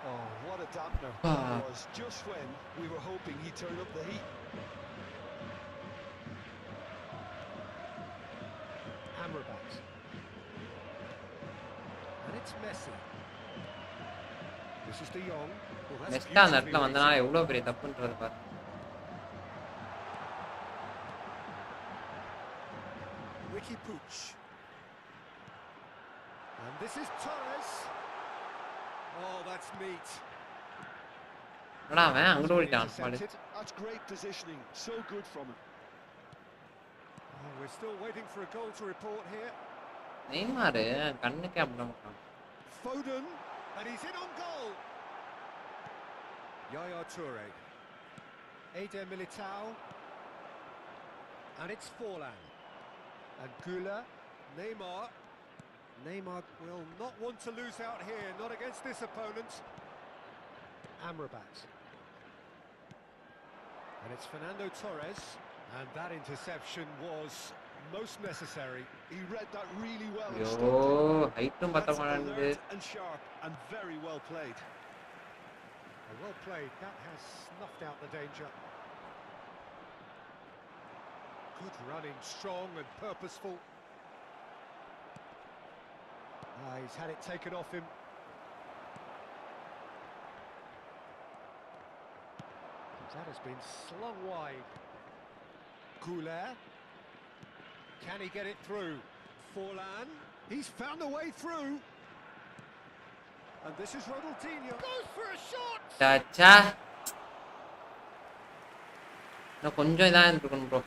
Oh, what a dampener that was just when we were hoping he'd turn up the heat. Amrabat. And it's Messi. This is De Jong. மெஸ்டா அந்த இடத்துல வந்தனால எவ்வளவு பெரிய தப்புன்றது பாரு. Ricky Puig. And this is Torres. Oh, that's neat. என்னடா அவன் அங்க ஓடிட்டான் பால். That's great positioning. So good from him. Oh, we're still waiting for a goal to report here. Neymar கண்ணுக்கே அப்படி தான். Foden, and he's in on goal. Yaya Toure. Eder Militao. And it's Forlan. And Gula. Neymar. Neymar will not want to lose out here, not against this opponent. Amrabat. And it's Fernando Torres. And that interception was most necessary. He read that really well. ஐயோ ஹைட்டும் பத்தமானது. And sharp and very well played. Well played. That has snuffed out the danger. Good running, strong and purposeful. He's had it taken off him. That has been slung wide. Goulet. Can he get it through? Forlan. He's found a way through. And this is Ronaldinho. Goes for a shot. சாச்சா நான் கொஞ்சம் இதான் இருக்கணும் bro.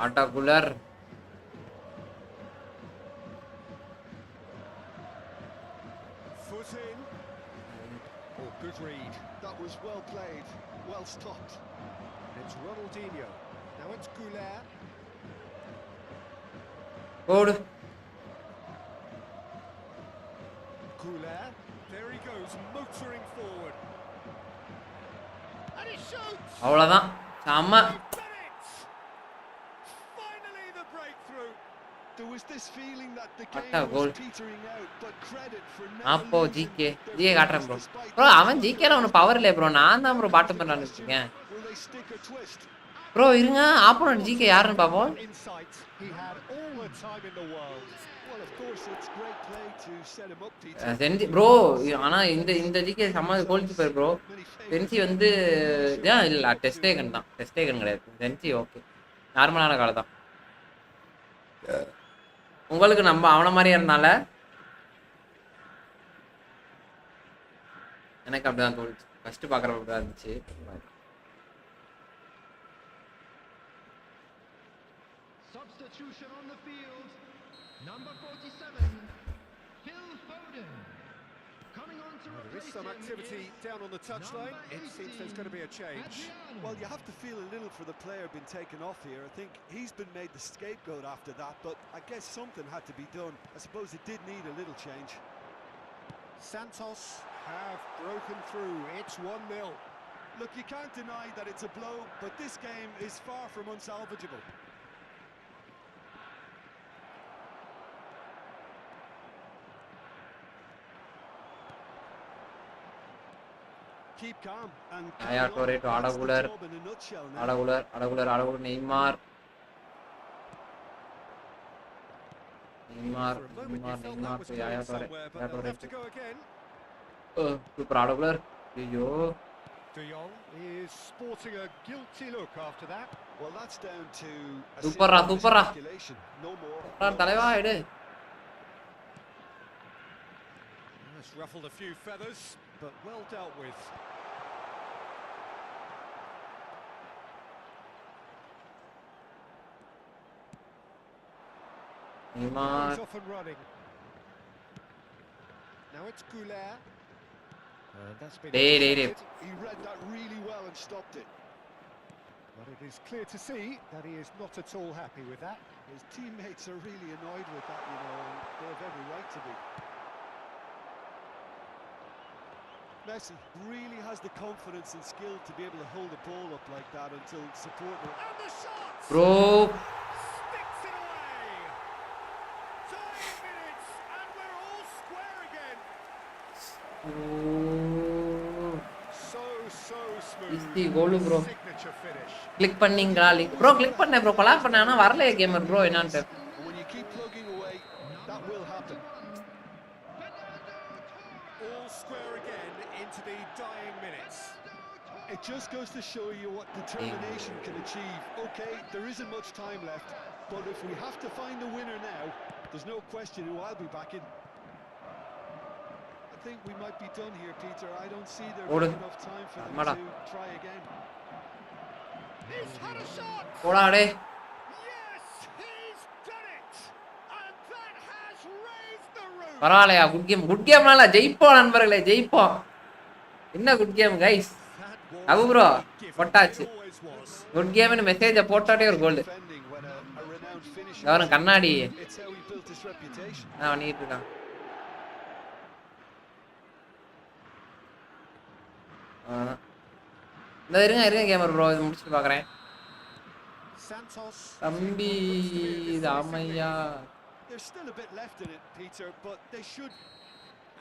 Atta cooler. Foot in. Oh, good read. That was well played, well stopped. It's Ronaldinho. Now it's Goulet. ஓடு. Goulet. There he goes, motoring forward. And he shoots. அவ்வளவுதான். செம்ம. Finally the breakthrough. There was this feeling that the Atta game goal. was teetering out, but credit for அப்போ never losing GK their GK காட்டுறேன் bro. focus despite bro அவன் ஜிகேல அவனுக்கு power இல்லை bro. நான் தான் bro பாட்டு பண்ணலான்னு வச்சிருக்கேன். Will they stick or twist? Bro இருங்க, ஆப்போனன்ட் ஜிகே யாருன்னு பாப்போம். Insight. He had all the time in the world. Well, of course, it's great play to set him up, Tito. சென்சி ப்ரோ. ஆனா இந்த ஜிகே சம்ம கோல் கீப்பர் ப்ரோ. சென்சி வந்து இல்ல டெஸ்டேகன் தான். டெஸ்டேகன் கிடையாது. சென்சி ஓகே, நார்மலான கால தான். உங்களுக்கு நம்ம அவன மாதிரியே இருந்தால எனக்கு அப்படிதான் தோணுச்சு. ஃபர்ஸ்ட் பாக்குறப்ப அப்படிதான் இருந்துச்சு. Substitution on the field. Number 47, Phil Foden. Coming on Well, there is some activity down on the touchline. It seems there's going to be a change. Well, you have to feel a little for the player being taken off here. I think he's been made the scapegoat after that, but I guess something had to be done. I suppose it did need a little change. Santos have broken through. It's 1-0. Look, you can't deny that it's a blow, but this game is far from unsalvageable. Keep calm and carry on. Torre to That's the Adaguler. job in a nutshell now. Adaguler, Neymar. For a moment you felt that was going somewhere, but they'll have to go again. Super Adaguler. Yo. De Jong is sporting a guilty look after that. Well, that's down to a Super simple Super miscalculation. No more. தலைவா எடு. That's ruffled a few feathers, but well dealt with. Neymar. He's off and running. Now it's Goulet. That's been Dey. He read that really well and stopped it. But it is clear to see that he is not at all happy with that. His teammates are really annoyed with that, you know, and they have every right to be. Messi really has the confidence and skill to be able to hold the ball up like that until support will... And the shot! Bro. Sticks it away! 9 minutes and we're all square again. So smooth. Easy goal bro. Signature finish. Click பண்ணீங்களா bro click பண்ணேன் bro collab பண்ணேன் ஆனா வரலையே gamer bro என்னன்னு When you keep plugging away, that will happen. All square again into the dying minutes. It just goes to show you what determination can achieve. Okay, there isn't much time left, but if we have to find the winner now, there's no question who I'll be backing. I think we might be done here, Peter. I don't see there being enough time for them to try again. He's had a shot! போடா டேய். Yes, he's done it! And that has raised the roof! பரவாயில்லையா good கேம்னால ஜெயிப்போம் நண்பர்களே ஜெயிப்போம். என்ன good game guys. Abu bro போட்டாச்சு. Good கேம்னு message போட்டாட்டே ஒரு கோல். அவன் கண்ணாடி பண்ணிட்டு இருக்கான். இந்த இருங்க கேமர் ப்ரோ இது முடிச்சுட்டு பார்க்குறேன். தம்பி Ramaiah. There's still a bit left in it, Peter, but they should.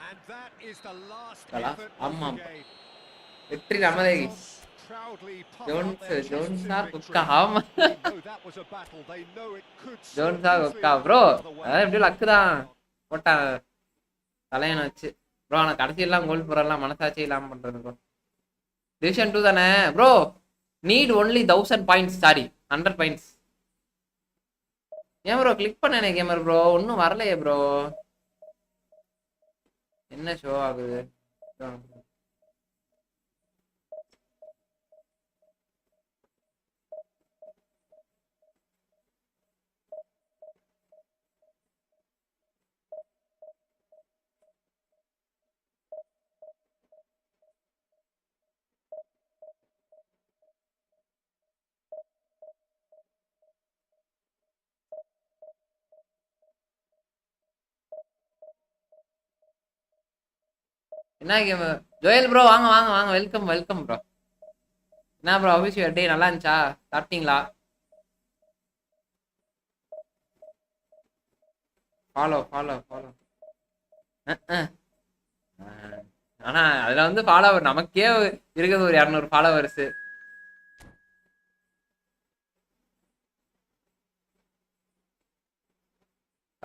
And that is the last effort of the game. வெற்றி நமதே. ஜோன்ஸா குக்கா ஆமா. ஜோன்ஸா குக்கா ப்ரோ. அதான் எப்படி லக்கு தான். போட்டா தலையனை வச்சு. ப்ரோ நான் கடைசி எல்லாம் கோல் போறலாம் மனசாட்சி இல்லாம பண்றது ப்ரோ. டிவிஷன் 2 தானே bro. NEET only 1000 points sorry 100 points. ஏன் ப்ரோ கிளிக் பண்ணனே கேமர் ப்ரோ ஒன்றும் வரலையே ப்ரோ. என்ன ஷோ ஆகுது? என்ன கேம் ஜோயல் ப்ரோ வாங்க வெல்கம் ப்ரோ. என்ன ப்ரோ அபிஷேக் டே நல்லா இருந்துச்சா? சாப்பிட்டீங்களா? ஃபாலோ ஆனா அதுல வந்து ஃபாலோவர் நமக்கே இருக்குது ஒரு 200 ஃபாலோவர்ஸ்.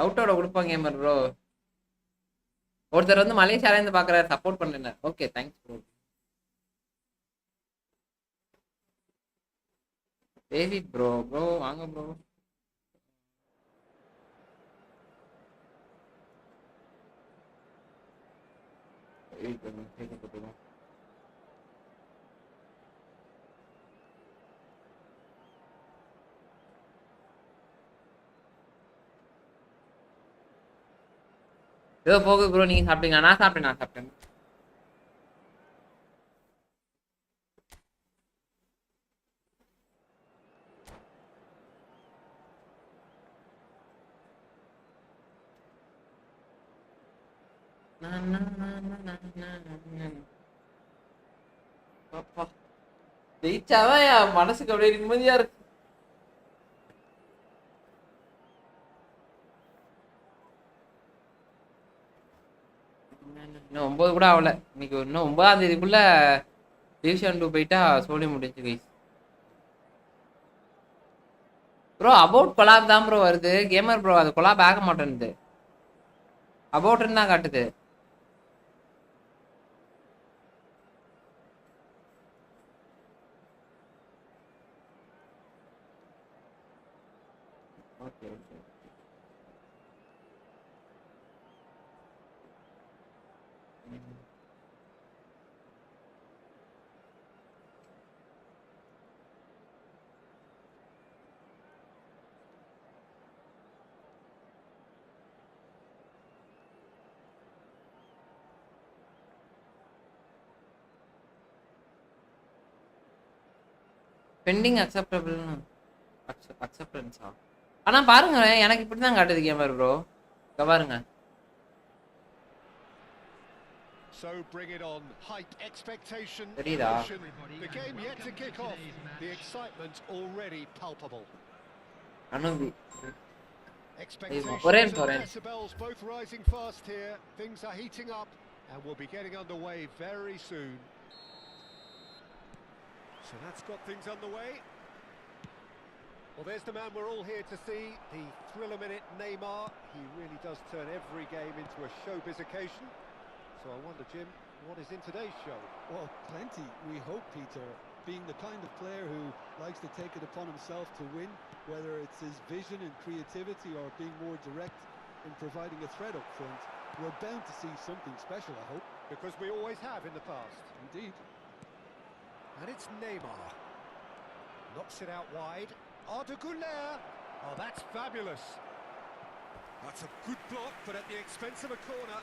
அவுட்டோட கொடுப்பாங்க கேமர் ப்ரோ. ஒருத்தர் வந்து மலேசியால இருந்து பாக்குறாரு சப்போர்ட் பண்றேன். Okay thanks bro. David bro வாங்க ப்ரோ. ஏதோ போகுது ப்ரோ. நீங்க சாப்பிட்டீங்களா? நான் சாப்பிட்டேன். அப்பா ஜெயிச்சாதான் என் மனசுக்கு அப்படியே நிம்மதியா இருக்கு. இன்னும் 9 கூட ஆகல. இன்னைக்கு இன்னும் 9ஆம் தேதிக்குள்ள டிவிஷன் 2 போயிட்டா சொல்லி முடிஞ்சு கைஸ். ப்ரோ அபவுட் கொலாப் தான் ப்ரோ வருது. கேமர் ப்ரோ அது கொலாப் ஆக மாட்டேன்னுது. அபவுட்னு தான் காட்டுது. Okay okay. பெண்டிங் அக்செப்டபிள் அக்செப்டன்ஸா? ஆனா பாருங்க எனக்கு இப்படி தான் காட்டுது கேமர் ப்ரோ. இங்க பாருங்க. So bring it on. Hype, expectation, தெரியுதா? emotion. The game yet to kick off. The excitement already palpable. அனுவி Expectations ஒரே and ஒரே decibels both rising fast here. Things are heating up and we'll be getting underway very soon. So that's got things underway. Well, there's the man we're all here to see, the thriller-minute Neymar. He really does turn every game into a showbiz occasion. So I wonder, Jim, what is in today's show? Well, plenty, we hope, Peter. Being the kind of player who likes to take it upon himself to win, whether it's his vision and creativity or being more direct in providing a threat up front, we're bound to see something special, I hope. Because we always have in the past. Indeed. And it's Neymar. Knocks it out wide. Arda Güler. Oh, that's fabulous. That's a good block, but at the expense of a corner.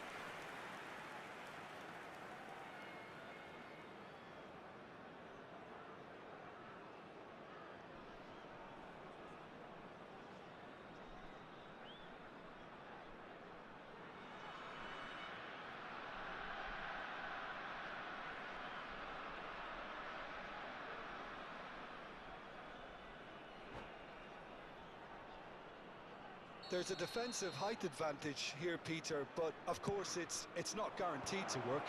There's a defensive height advantage here, Peter, but of course it's not guaranteed to work.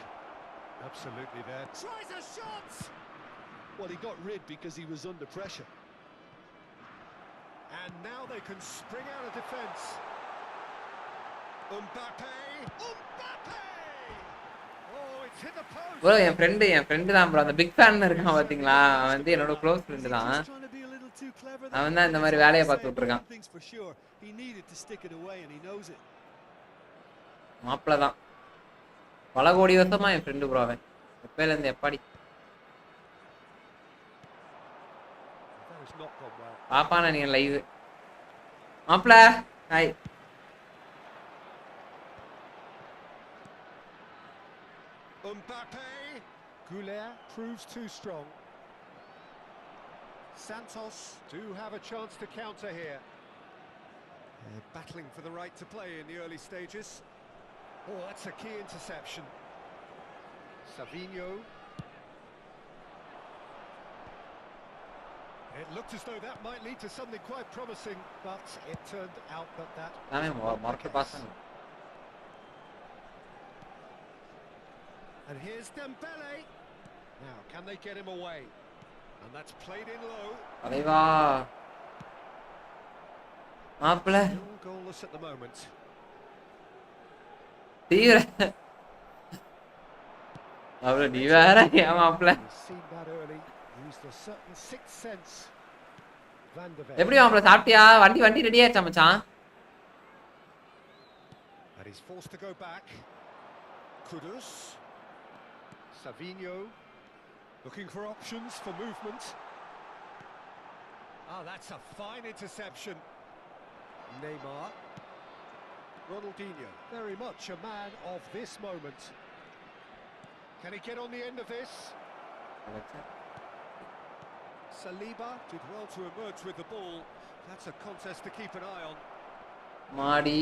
Absolutely there. Tries a shot! Well, he got rid because he was under pressure. And now they can spring out of defence. Mbappe! Mbappe! Oh, it's hit the post! Bro N friend தான் bro. அந்த big fan இருக்கான் பாத்தீங்களா? அவன் வந்து என்னோட close friend தான். அவன் தான் இந்த மாதிரி வேலையை பார்த்துட்டு இருக்கான். மாப்பிள்ள தான். பல கோடி வருஷமா என் ஃப்ரெண்டு ப்ரோ அவன். எப்பயில இருந்து எப்பாடி பாப்பான நீங்க லைவ் மாப்பிள்ள. Hi. Mbappe! Güler proves too strong. Santos do have a chance to counter here. They're battling for the right to play in the early stages. Oh, that's a key interception. Savinho. It looked as though that might lead to something quite promising, but it turned out that market pass. And here's Dembele. Now, can they get him away? And that's played in low. அலைவா மாப்பிள்ள. Still goalless at the moment. தீர அவள நீ வேற ஏன் மாப்பிள்ள. Seen that early. Used a certain sixth sense. Van der Beek. எப்படி மாப்பிள்ள சாப்பிட்டியா? வண்டி ரெடி ஆயிடுச்சா மச்சான்? And he's forced to go back. Kudus. Savinho. Looking for options for movement. Ah, that's a fine interception. Neymar. Ronaldinho. Very much a man of this moment. Can he get on the end of this? Saliba did well to emerge with the ball. That's a contest to keep an eye on. மாடி.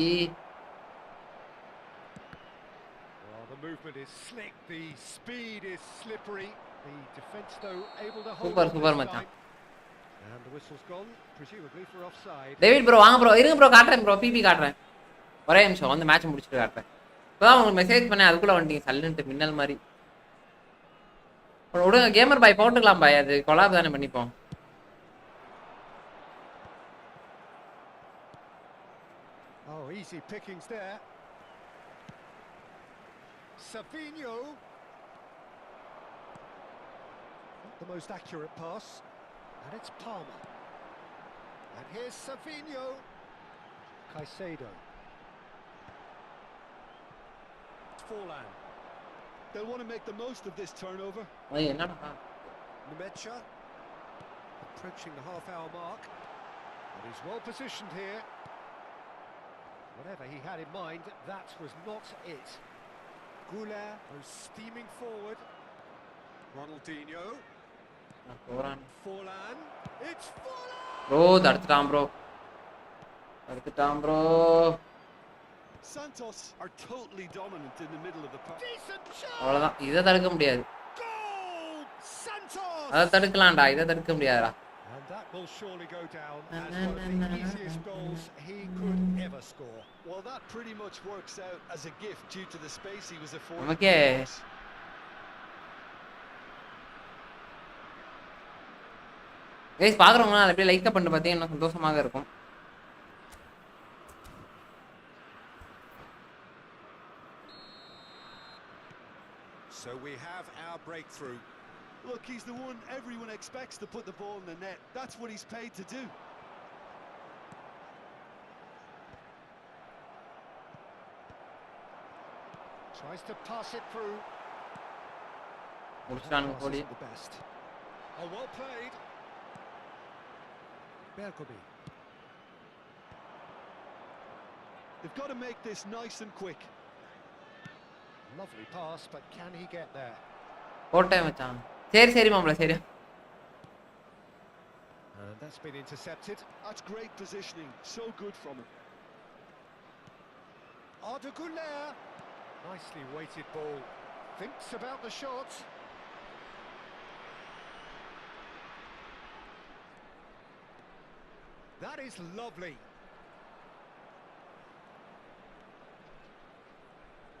Well, movement is slick, the speed is slippery. The defence though able to hold Super, on super this மச்சான். time. And the whistle's gone, presumably for offside. David bro வாங்க bro, இருங்க bro, காட்டுறேன் bro, BP காட்டுறேன். ஒரே நிமிஷம் வந்து match முடிச்சுட்டு காட்டுறேன். இப்போதான் உங்களுக்கு மெசேஜ் பண்ணேன், அதுக்குள்ள வந்துட்டீங்க சல்லுன்ட்டு மின்னல் மாதிரி. விடுங்க கேமர் பாய் போட்டுக்கலாம் பாய், அது கொலாப் தானே பண்ணிப்போம். Oh, easy pickings there. Savinho. Not the most accurate pass. And it's Palmer. And here's Savinho. Caicedo. Forlan. They'll want to make the most of this turnover. என்னடா Nemecha. Approaching the half-hour mark. But he's well positioned here. Whatever he had in mind, that was not it. Goulart goes steaming forward. Ronaldinho. போறான் Forlan. It's Forlan! Bro, தடுத்துட்டான் bro, தடுத்துட்டான் bro. Santos are totally dominant in the middle of the park. Decent shot! அவ்வளவுதான், இதை தடுக்க முடியாது. Goal! Santos! அதை தடுக்கலாம்டா, இதை தடுக்க முடியாதுடா. And that will surely go down as one of the easiest goals he could ever score. Well, that pretty much works out as a gift due to the space he was afforded. நமக்கே guys பாக்குறவங்க அதை அப்படியே like பண்ணிட்டு பார்த்தீங்கன்னா சந்தோஷமாக இருக்கும். So we have our breakthrough. Look, he's the one everyone expects to put the ball in the net. That's what he's paid to do. Tries to pass it through. முடிச்சிட்டானுங்க Pass கோடி. isn't the best. Oh, well played. Bergobi. They've got to make this nice and quick. Lovely pass, but can he get there? போட்டேன் மச்சான். சரி சரி மாப்ள, சரி. And that's been intercepted. That's great positioning. So good from him. Arda Güler. Nicely weighted ball. Thinks about the shot. That is lovely.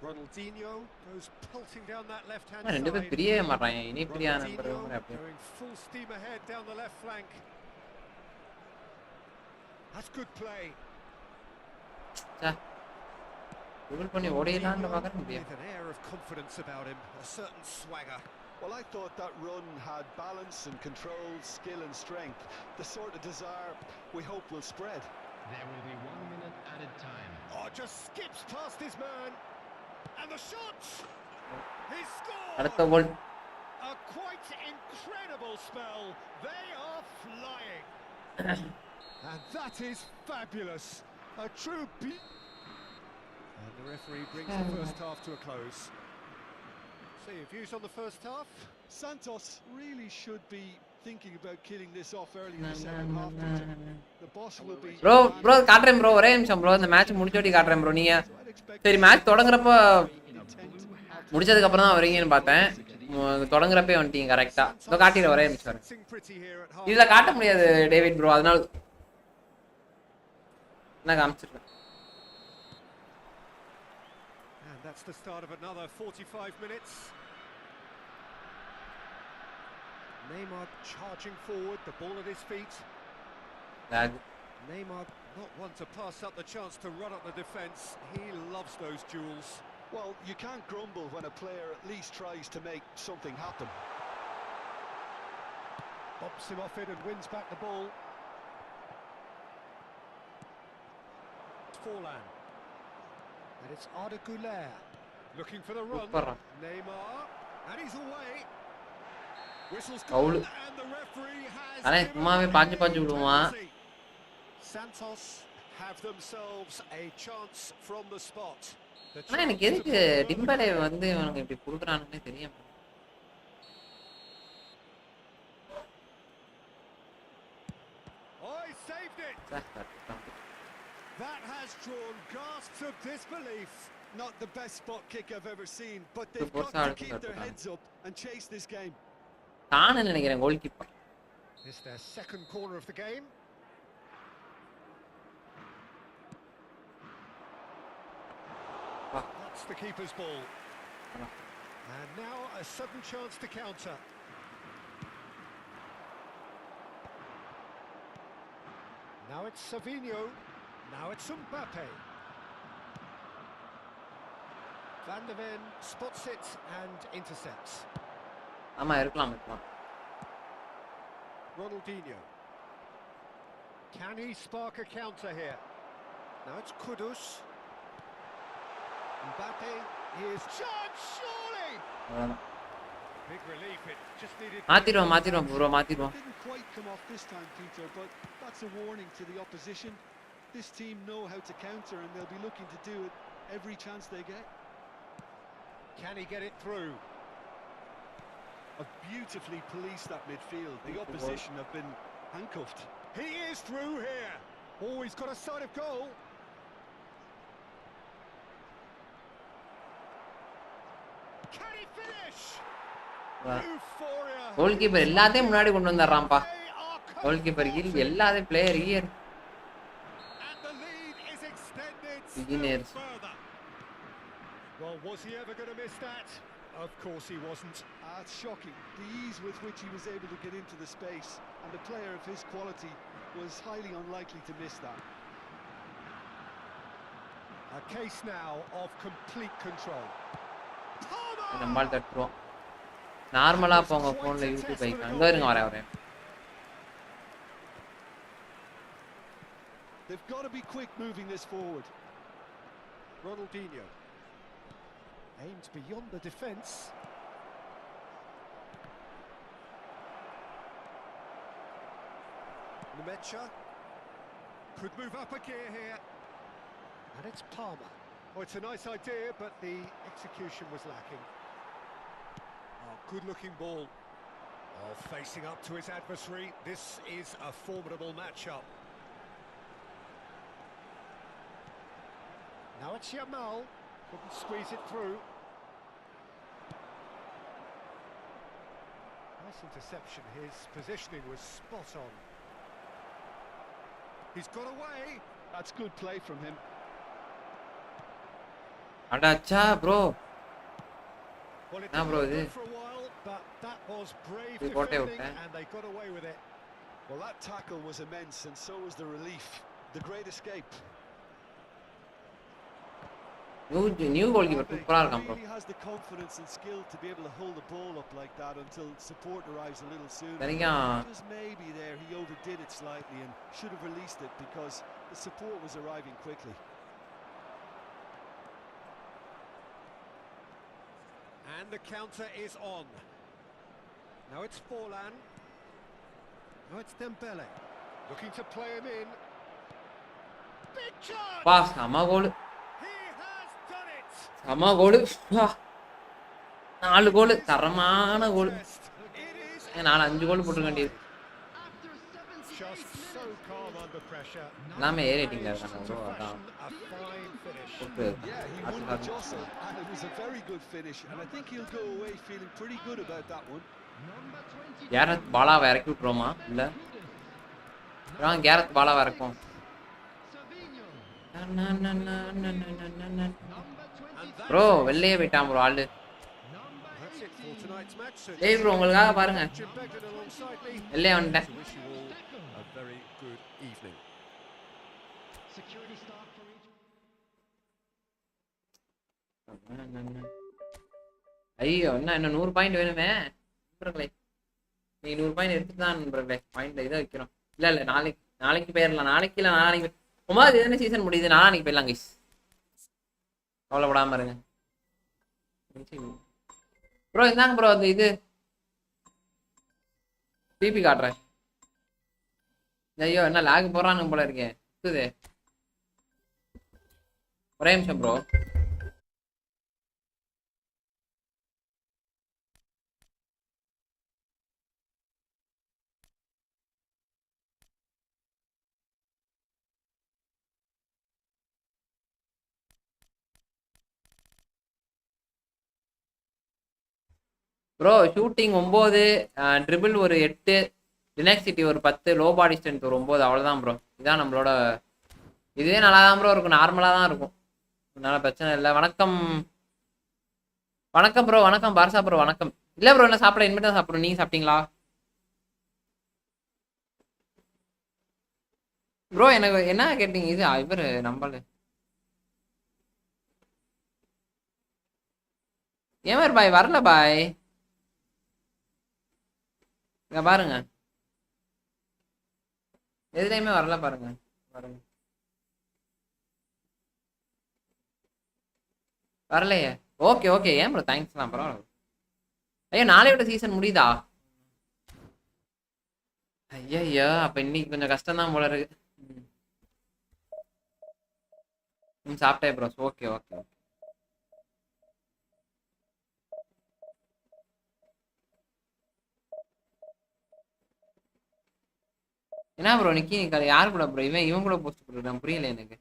Ronaldinho goes pelting down that left-hand ரெண்டு பேர் side. பிரியவே மாட்டாங்க, இனி பிரியா நம்பர் Ronaldinho அப்படியே. going full steam ahead down the left flank. That's good play. சா Google பண்ணி ஓடிடலாம்னு பார்க்கற முடியாது. With an air of confidence about him, a certain swagger. Well, I thought that run had balance and control, skill and strength. The sort of desire we hope will spread. There will be 1 minute added time. Oh, just skips past his man. And the shot! He அடுத்த scored! Goal. A quite incredible spell. They are flying. And that is fabulous. A true And the referee brings the first half to a close. So your views on the first half? Santos really should be thinking about killing this off early in the second half. Peter. The boss will be. Bro காட்டுறேன் bro, ஒரே நிமிஷம் bro, இந்த match முடிச்சோடி காட்டுறேன் bro. நீங்க சரி match தொடங்குறப்ப முடிச்சதுக்கு அப்புறம் தான் வரீங்கன்னு பார்த்தேன். தொடங்குறப்பே வந்துட்டீங்க கரெக்டா. இதோ காட்டிடுறேன், ஒரே நிமிஷம் வரேன். இதுல காட்ட முடியாது டேவிட் ப்ரோ, அதனால நான் காமிச்சிருக்கேன். And that's the start of another 45 minutes. Neymar charging forward, the ball at his feet. Neymar not one to pass up the chance to run up the defence. He loves those duels. Well, you can't grumble when a player at least tries to make something happen. Bumps him off it and wins back the ball. Forlan. And it's Arda Güler. Looking for the run. Neymar. And he's away. Whistles gone and the referee has அண்ணே சும்மாவே பாஞ்சு பாஞ்சு விடுவான். Santos have themselves a chance from the spot. ஆனா எனக்கு எதுக்கு டிம்பலே வந்து இவனுக்கு இப்படி குடுக்குறானுன்னே தெரியும். Oh, he saved it. That has drawn gasps of disbelief. Not the best spot kick I've ever seen, but they've got to keep their heads up and chase this game. தான நினைக்கிறேன் goal keeper. It's their second corner of the game. That's the keeper's ball. And now a sudden chance to counter. Now it's Savinho. Now it's Mbappe. Van der Ven spots it and intercepts. ஆமா இருக்கலாம். Ronaldinho. Can he spark a counter here? Now it's Kudus. Mbappe, here's chance, surely! Big relief, it just needed... மாத்திடுவோம் bro, மாத்திடுவோம். Didn't quite come off this time, Peter, but that's a warning to the opposition. This team know how to counter and they'll be looking to do it every chance they get. Can he get it through? Have beautifully policed that midfield. The opposition have been handcuffed. He is through here. Oh, he's got a sight of goal. Can he finish? Euphoria. Goal keeper எல்லாத்தையும் முன்னாடி கொண்டு வந்தறான்ப்பா. Goal keeper kill எல்லாத்தையும் player here. And the lead is extended Beginners. further. Well, was he ever going to miss that? Of course he wasn't. It's shocking. The ease with which he was able to get into the space, and a player of his quality was highly unlikely to miss that. A case now of complete control. நம்மால் தட்டுறோம். நார்மலா போங்க போன்ல YouTube ஐ அங்க இருங்க வரேன். They've got to be quick moving this forward. Ronaldinho aimed beyond the defence. Nemecha could move up a gear here. And it's Palmer. Oh, it's a nice idea, but the execution was lacking. Oh, good-looking ball. Oh, facing up to his adversary. This is a formidable matchup. Now it's Yamal. Couldn't squeeze it through. Nice interception. His positioning was spot on. He's got away. That's good play from him. அடச்சா bro. Well, it Nah, bro, didn't this- look good for a while, but that was brave We got out, defending, and they got away with it. Well, that tackle was immense, and so was the relief. The great escape. New goal keeper சூப்பரா இருக்கான் bro. Really has the confidence and skill to be able to hold the ball up like that until support arrives a little sooner. சரிங்க. Just maybe there he overdid it slightly and should have released it because the support was arriving quickly. And the counter is on. Now it's Forlan. Now it's Dembele. Looking to play him in. Big chance! பா சம கோல். He has done it! சம கோல். 4 கோல் தரமான கோல். It is 4-5 கோல் போட்டுக்க வேண்டியது. just so calm under pressure. எல்லாமே ஏ ரேட்டிங்ல இருக்காங்க bro. அதான். A fine finish. Yeah, he won the jostle and it was a very good finish, and I think he'll go away feeling pretty good about that one. Gareth பாலாவை இறக்கி விட்டுருவோமா இல்ல Gareth பாலாவை இறக்கும். Bro வெளியே போயிட்டான் bro ஆளு. That's it for tonight's match. So ஏய் bro உங்களுக்காக பாருங்க Jim Beglin alongside me. வெளியே வந்துட்டேன். Wish you all a very good evening. Security stock for each. ஐயோ இன்னும் 100 பாயிண்ட் வேணுமே நண்பர்களே. நீ 100 பாயிண்ட் எடுத்துட்டு தான் நண்பர்களே பாயிண்ட்ல இதை வைக்கிறோம். இல்ல நாளைக்கு போயிடலாம். நாளைக்கு இல்ல நாளைக்கு 9வது எதனா சீசன் முடியுது. நாளைக்கு போயிடலாம் கைஸ். கவலைப்படாம இருங்க ப்ரோ. இந்தாங்க ப்ரோ அந்த இது பிபி காட்டுறேன். ஐயோ என்ன லாக் போறானுங்க போல இருக்கேன். ஒரே நிமிஷம் ப்ரோ. ப்ரோ ஷூட்டிங் 9, ட்ரிபிள் ஒரு 8, லினக்சிட்டி ஒரு 10, லோ பாடி ஸ்ட்ரென்த் ஒரு 9, அவ்வளோதான் ப்ரோ. இதான் நம்மளோட. இதுவே நல்லா தான் ப்ரோ இருக்கும், நார்மலாக தான் இருக்கும், அதனால பிரச்சனை இல்லை. வணக்கம் வணக்கம் ப்ரோ, வணக்கம் பார்சா ப்ரோ, வணக்கம். இல்லை ப்ரோ என்ன சாப்பிட, இனிமேல் தான் சாப்பிடுவோம். நீங்கள் சாப்பிட்டீங்களா ப்ரோ? எனக்கு என்ன கேட்டீங்க? இது இவர் நம்மளு ஏன் பாய் வரல பாய்? இங்க பாருங்க, எதுலையுமே வரல பாருங்க. பாருங்க வரலையே. ஓகே ஓகே, ஏன் ப்ரோ தேங்க்ஸ்லாம் பரவாயில்ல. ஐயோ நாளையோட சீசன் முடியுதா? ஐயா அப்ப இன்னைக்கு கொஞ்சம் கஷ்டம் தான் போல இருக்கு. சாப்பிட்டே ப்ரோ. Okay okay okay. என்ன ப்ரோ நிக்கி யாரு கூட ப்ரோ? இவன் கூட போஸ்ட் போட்டுருக்கான், புரியல எனக்கு.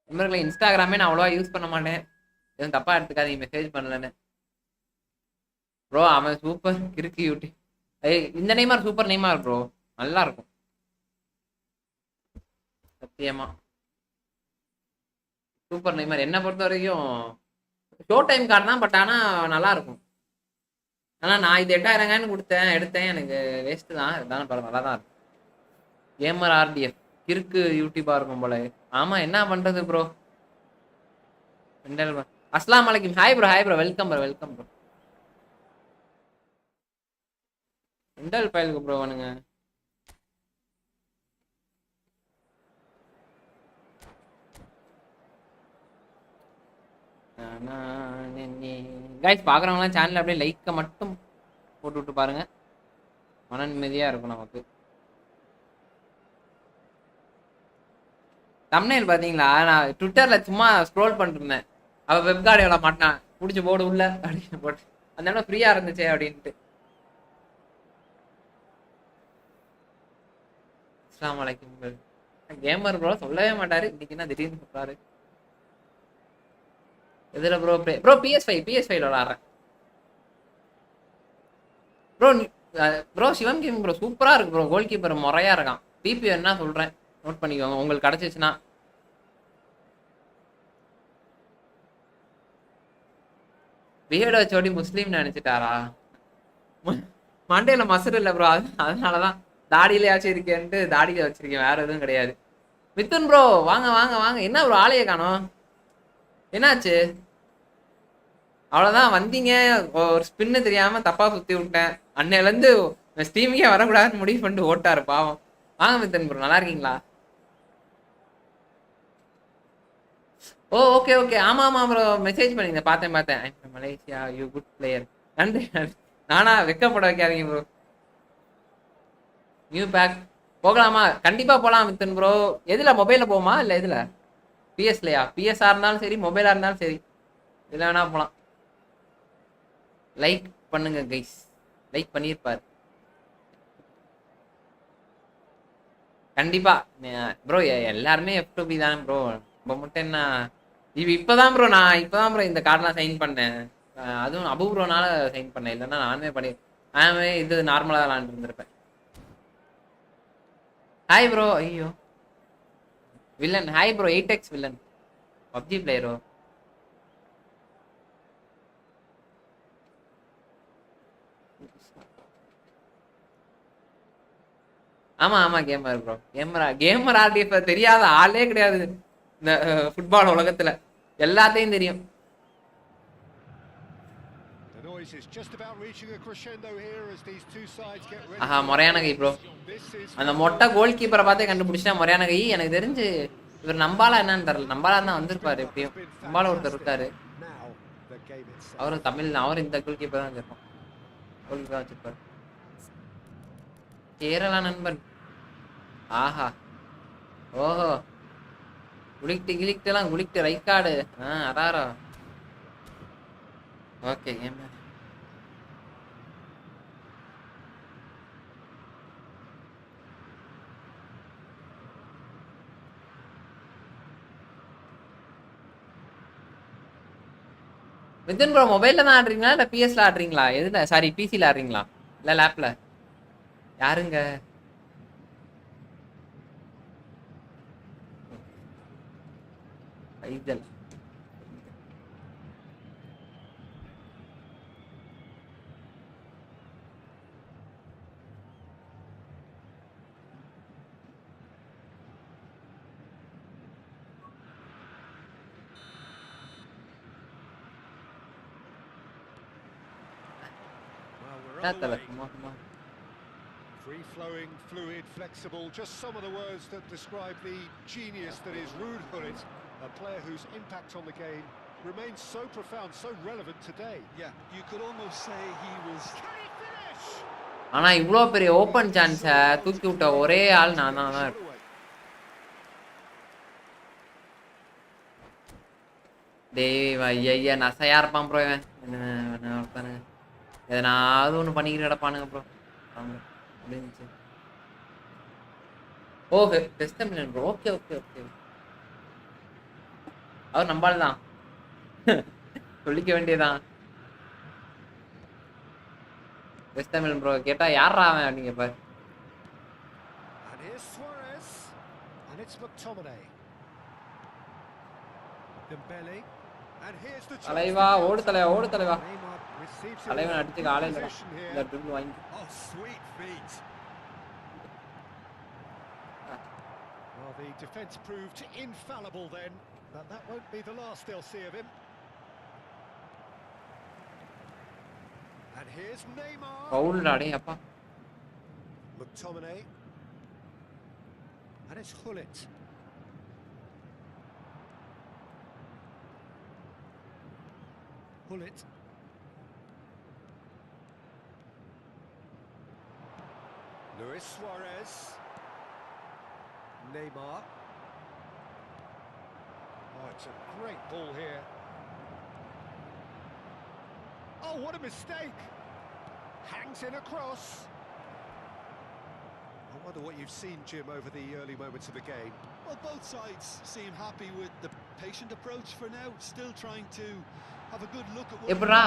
நண்பர்களை இன்ஸ்டாகிராமே நான் அவ்வளோவா யூஸ் பண்ண மாட்டேன், எதுவும் தப்பா எடுத்துக்காதீங்க மெசேஜ் பண்ணலன்னு. ப்ரோ அவன் சூப்பர் கிறுக்கு யூடியூப். இந்த நெய்மார் சூப்பர் நெய்மார் ப்ரோ, நல்லா இருக்கும் சத்தியமா. சூப்பர் நெய்மார் என்ன பொறுத்த வரைக்கும் ஷோ டைம் கார்டு தான், பட் ஆனால் நல்லா இருக்கும். ஆனால் நான் இது 8000 எடுத்தேன், எனக்கு வேஸ்ட்டு தான், இருந்தாலும் பரவாயில்ல, நல்லா தான் இருக்கும். கேமர் ஆர்டிஎஃப் கிறுக்கு யூடியூபா இருக்கும் போல. ஆமா என்ன பண்றது ப்ரோ. அஸ்லாம் வலைக்கும். Hi bro, hi bro, welcome bro, welcome bro. Indel பயலுக்கு ப்ரோ வேணுங்க. கைஸ் பார்க்குறவங்களாம் சேனல் அப்படியே லைக்கை மட்டும் போட்டு விட்டு பாருங்க, மன நிம்மதியாக இருக்கும் நமக்கு. தம்ப்நெயில் பார்த்தீங்களா? நான் ட்விட்டரில் சும்மா ஸ்க்ரோல் பண்ணிருந்தேன், அவள் வெப்கார்டு எவ்வளோ மாட்டான் பிடிச்சி போடு உள்ள அப்படின்னு போட்டு, அதனால ஃப்ரீயாக இருந்துச்சு அப்படின்ட்டு. அஸ்ஸலாமு அலைக்கும். கேமர் ப்ரோ சொல்லவே மாட்டாரு, இன்னைக்கு என்ன திடீர்னு சொல்றாரு. எதுல ப்ரோ ப்ரோ? PS5 விளாடுறேன் bro. Bro Shivam gaming bro சூப்பரா இருக்கு ப்ரோ, கோல் கீப்பர் முறையா இருக்கான். பிபி என்ன சொல்றேன், நோட் பண்ணிக்கோங்க உங்களுக்கு கிடைச்சிச்சுன்னா. பிஹேட் வச்சோடி முஸ்லீம் நினைச்சிட்டாரா? மண்டையில மசரு இல்லை ப்ரோ, அதனாலதான் தாடியிலயாச்சும் இருக்கேன்ட்டு தாடியில வச்சிருக்கேன், வேற எதுவும் கிடையாது. மித்துன் ப்ரோ வாங்க வாங்க வாங்க. என்ன ப்ரோ ஆளையே காணோம், என்னாச்சு? அவ்வளோதான் வந்தீங்க, ஒரு ஸ்பின்னு தெரியாம தப்பா சுத்தி விட்டேன், அன்னையிலேருந்து ஸ்டீமுக்கே வரக்கூடாதுன்னு முடிவு பண்ணிட்டு ஓட்டாரு பாவம். வாங்க மித்தன் ப்ரோ, நல்லா இருக்கீங்களா? ஓ ஓகே ஓகே, ஆமா ஆமா ப்ரோ மெசேஜ் பண்ணீங்க, பார்த்தேன் பார்த்தேன். I from Malaysia, you good player. நன்றி நன்றி. நானா வெக்கப்பட வைக்காதீங்க ப்ரோ. நியூ பேக் போகலாமா? கண்டிப்பா போகலாம் மித்தன் ப்ரோ. எதுல, மொபைலில் போமா இல்லை எதுல? பிஎஸ்லையா? பிஎஸ்ஆ இருந்தாலும் சரி, மொபைலாக இருந்தாலும் சரி, இதில் வேணா போகலாம். லைக் பண்ணுங்க கைஸ், லைக் பண்ணியிருப்பார் கண்டிப்பா ப்ரோ. எல்லாருமே F2B தானே ப்ரோ, நம்ம மட்டும் என்ன? இப்பதான் ப்ரோ, நான் இப்பதான் ப்ரோ இந்த கார்டெலாம் சைன் பண்ணேன், அதுவும் அபு ப்ரோனால சைன் பண்ணேன், இல்லைன்னா நானுமே பண்ணி இது நார்மலாக விளாண்டு இருந்திருப்பேன். Hi bro. ஐயோ villain, hi bro. 8x villain PUBG பிளேயரோ? ஆமா ஆமா கேமர் ப்ரோ. கேமர் ஆர்டிஎஃப் தெரியாத ஆளே கிடையாது இந்த ஃபுட்பால் உலகத்துல, எல்லாத்தையும் தெரியும். ஆஹா முறையான கை ப்ரோ. அந்த மொட்டை கோல் கீப்பரை பார்த்தே கண்டுபிடிச்சா முறையான கை. எனக்கு தெரிஞ்சு இவர் நம்பாலா என்னன்னு தெரியல, நம்பாலா தான் வந்திருப்பாரு எப்படியும். நம்பால ஒருத்தர் இருக்காரு, அவரும் தமிழ், அவரும் இந்த கோல் கீப்பர் தான் வச்சிருப்பான், கோல் கீப்பர் வச்சிருப்பாரு. கேரளா நண்பன். ஆஹா ஓஹோ, குளிக்கிட்டு குளிக்கிட்டு ரைக்காடு. அதாரா ஓகே. கேம் மிதுன் ப்ரோ மொபைல்ல தான் ஆடுறீங்களா இல்ல பிஎஸ்ல ஆடுறீங்களா எதுல சாரி பிசில ஆடுறீங்களா இல்ல லேப்ல யாருங்க ஐதல் Well, we're என்னத்தல underway. சும்மா சும்மா Free-flowing, fluid, flexible, just some of the words that describe the genius that is Ruud Gullit, a player whose impact on the game remains so profound, so relevant today. Yeah, you could almost say he was. Can he finish? ஆனா இவ்ளோ பெரிய open சான்ஸ தூக்கி விட்ட ஒரே ஆள் நான் தான் Shot away. டேய் ஐயா நசையா இருப்பான் ப்ரோ இவன் என்ன ஒருத்தனுங்க எதனாவது ஒன்று பண்ணிக்கிட்டு கிடப்பானுங்க ப்ரோ முடிஞ்சிச்சு oh best million bro okay okay okay அவர் நம்பால் தான் சொல்லிக்க வேண்டியதான் பெஸ்ட் மில்லியன் ப்ரோ கேட்டா யாரா அவன் அப்படிங்க பாரு And here's Suarez, and it's McTominay. Dembele, and here's the chance. தலைவா ஓடு தலைவா ஓடு தலைவா Neymar receives it தலைவன் in அடிச்சுக்க ஆளே இல்லடா position here. இந்த ட்ரிபிள் வாங்கி Oh, sweet feet. Well, the defence proved infallible then, but that won't be the last they'll see of him. And here's Neymar. பவுல்டா டேய் அப்பா McTominay. And it's Gullit. Gullit. Luis Suarez. Neymar. Oh, it's a great ball here. Oh, what a mistake! Hangs in across. I wonder what you've seen, Jim, over the early moments of the game. Well, both sides seem happy with the patient approach for now, still trying to have a good look at what. எப்படா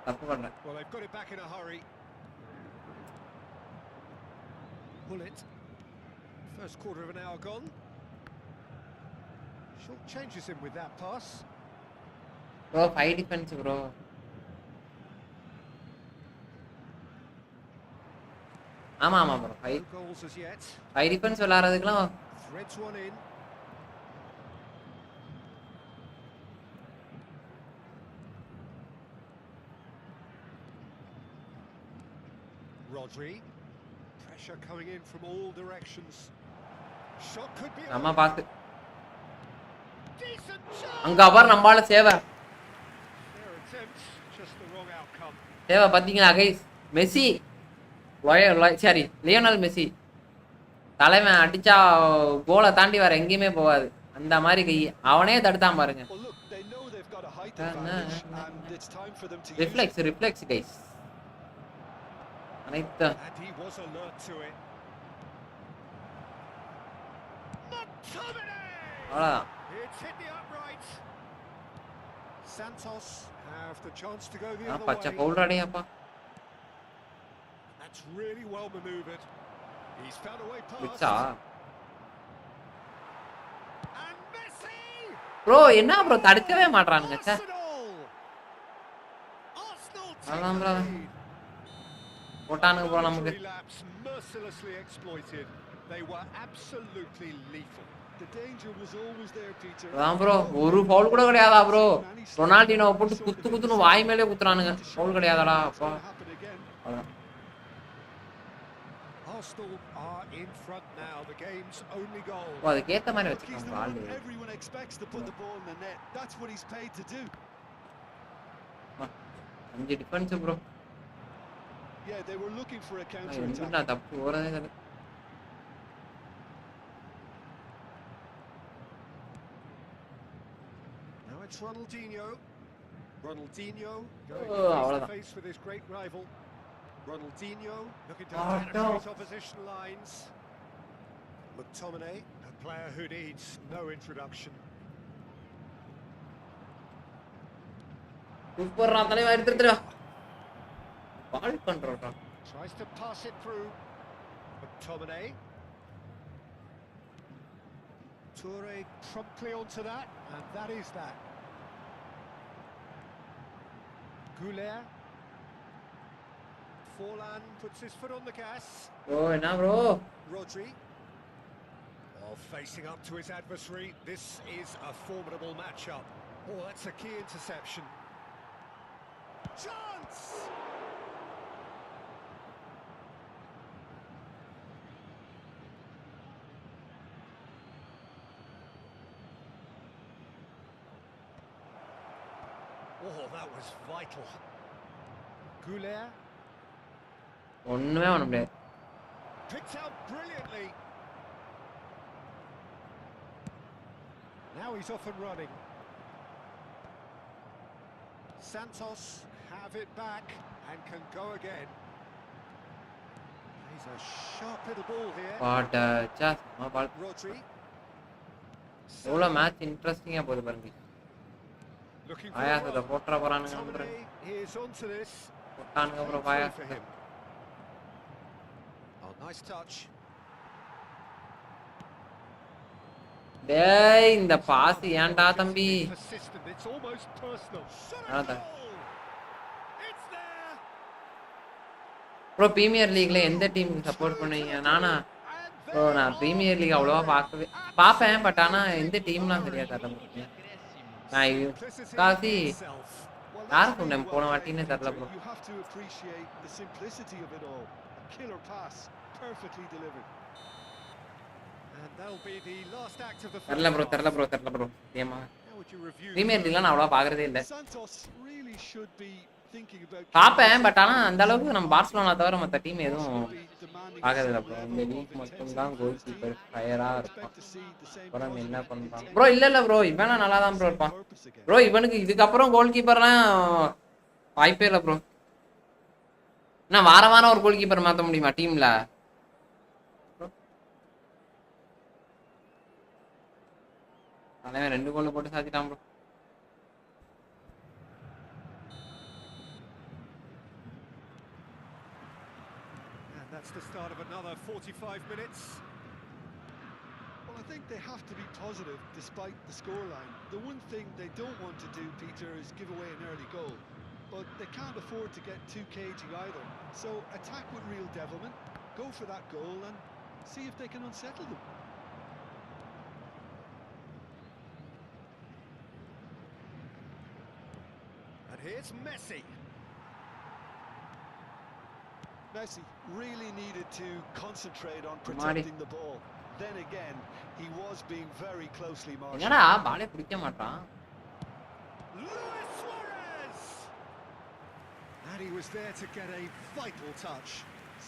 தப்பு பண்றேன் Well, they've got it back in a hurry. Gullit. First quarter of an hour gone. Short changes him with that pass. Bro 5 defence bro ஆமா ஆமா bro 5 No goals as yet. Defence விளையாடுறதுக்குலாம் Threads one in. Rodri. Pressure coming in from all directions. Shot could be. நம்ம பாத்து Decent shot. அங்க அவர் நம்மால சேவை Their attempt, just the wrong outcome. சேவை பாத்தீங்களா கைஸ் மெஸ்ஸி சரி லியோனல் மெஸ்ஸி தலைவன் அடிச்சா கோலை தாண்டி வேற எங்கேயுமே போகாது அந்த மாதிரி கை அவனே தடுத்தான் பாருங்க Well, look, they know they've got a height advantage, and it's time for them to use it. Reflex guys அனைத்து And he was alert to it. McTominay! அவ்வளவுதான் It's hit the upright. Santos have the chance to go the other பச்சை way. பவுல்றாடே அப்பா That's really well manoeuvred. He's found a way விச்சா past. And Messi! Bro என்ன bro தடுக்கவே மாட்றானுங்க ச்சே Arsenal! Arsenal அதான் take bro. the lead. போட்டானுங்க bro நமக்கு Momentary lapse mercilessly exploited. They were absolutely lethal. The danger was always there, Peter. அதான் bro ஒரு foul கூட கிடையாதா ப்ரோ ரொனால்டினோ போட்டு குத்துன்னு வாய் மேலே குத்துறானுங்க ஃபவுல் கிடையாதாடா அப்பா It's gonna happen again. அவ்வளவுதான். Arsenal are in front now. The game's only goal. ஓ அதுக்கேத்த மாதிரி Look, he's வச்சுக்கோங்க the one ஆளு everyone expects to put the ball in the net. That's what he's paid to do. 5 defence bro Yeah, they were looking for a counter எங்கிட்ட attack. நான் தப்பு ஓரதே தெரியல Now it's Ronaldinho. Ronaldinho going Oh, face ahora to da. face with his great rival. Ronaldinho looking to Oh, penetrate no. opposition lines. McTominay, a player who needs no introduction. சூப்பர்ரா தலைவா எடுத்துடா. பால் கண்ட்ரோல்ரா. Tries to pass it through. McTominay. Toure promptly onto that, and that is that. Goulet. Forlan puts his foot on the gas. bro என்ன bro? Rodri. While facing up to his adversary, this is a formidable matchup. Oh, that's a key interception. Chance! Oh, that was vital. Goulet ஒண்ணுமே பண்ண முடியாது. picked out brilliantly. Now he's off and running. Santos have it back and can go again. He's a sharp little ball here. What சாஸ் பால். Rodri. எவ்வளவு match இன்ட்ரஸ்டிங்கா போகுது பாருங்க. Looking ஆயாசத்தை போட்ற போறானுங்க. McTominay is onto this. போட்டானுங்க bro For ஆயாசத்தை. him. Oh, nice touch. டேய் இந்த பாஸ் ஏன்டா தம்பி? Persistent. It's almost personal. அதான். It's there. ப்ரோ பிரீமியர் லீக்ல எந்த டீமுக்கு சப்போர்ட் பண்ணுவீங்க? நானா ப்ரோ நான் பிரீமியர் லீக் அவ்வளவா பார்ப்பேன் பட் ஆனா எந்த டீம்லாம் சரியா தர முடியும். நான் காசி யார் சொன்னேன் போன வாட்டின்னு தெரியல bro. You have to appreciate the simplicity of it all. A killer pass, perfectly delivered. And that'll be the last act of the தெரியல ப்ரோ ஏமா How would you review premier லீக்லாம் நான் அவ்வளவா பார்க்கறதே இல்ல. Santos really should be thinking about பார்ப்பேன் but ஆனா அந்த அளவுக்கு நம்ம பார்சலோனா தவிர மத்த டீம் எதுவும் பார்க்கறது இல்ல ப்ரோ. இந்த லீக் மட்டும் தான் கோல் கீப்பர் ஃபயரா இருப்பான். அப்புறம் என்ன பண்றான் ப்ரோ? இல்ல ப்ரோ இவனா நல்லா தான் ப்ரோ இருப்பான் ப்ரோ. இவனுக்கு இதுக்கப்புறம் கோல் கீப்பர்லாம் வாய்ப்பே இல்ல ப்ரோ. நான் வாரம் ஒரு கோல் கீப்பர் மாத்த முடியுமா டீம்ல? அவன் 2 கோல் போட்டு சாத்திட்டான் bro. And that's the start of another 45 minutes. Well, I think they have to be positive despite the scoreline. The one thing they don't want to do, Peter, is give away an early goal. But they can't afford to get too cagey either. So attack with real devilment, go for that goal and see if they can unsettle them. And here's Messi. Messi really needed to concentrate on protecting the ball. Then again, he was being very closely marshaled. என்னடா பாலே பிடிக்க மாட்டான்? Luis Suarez! And he was there to get a vital touch.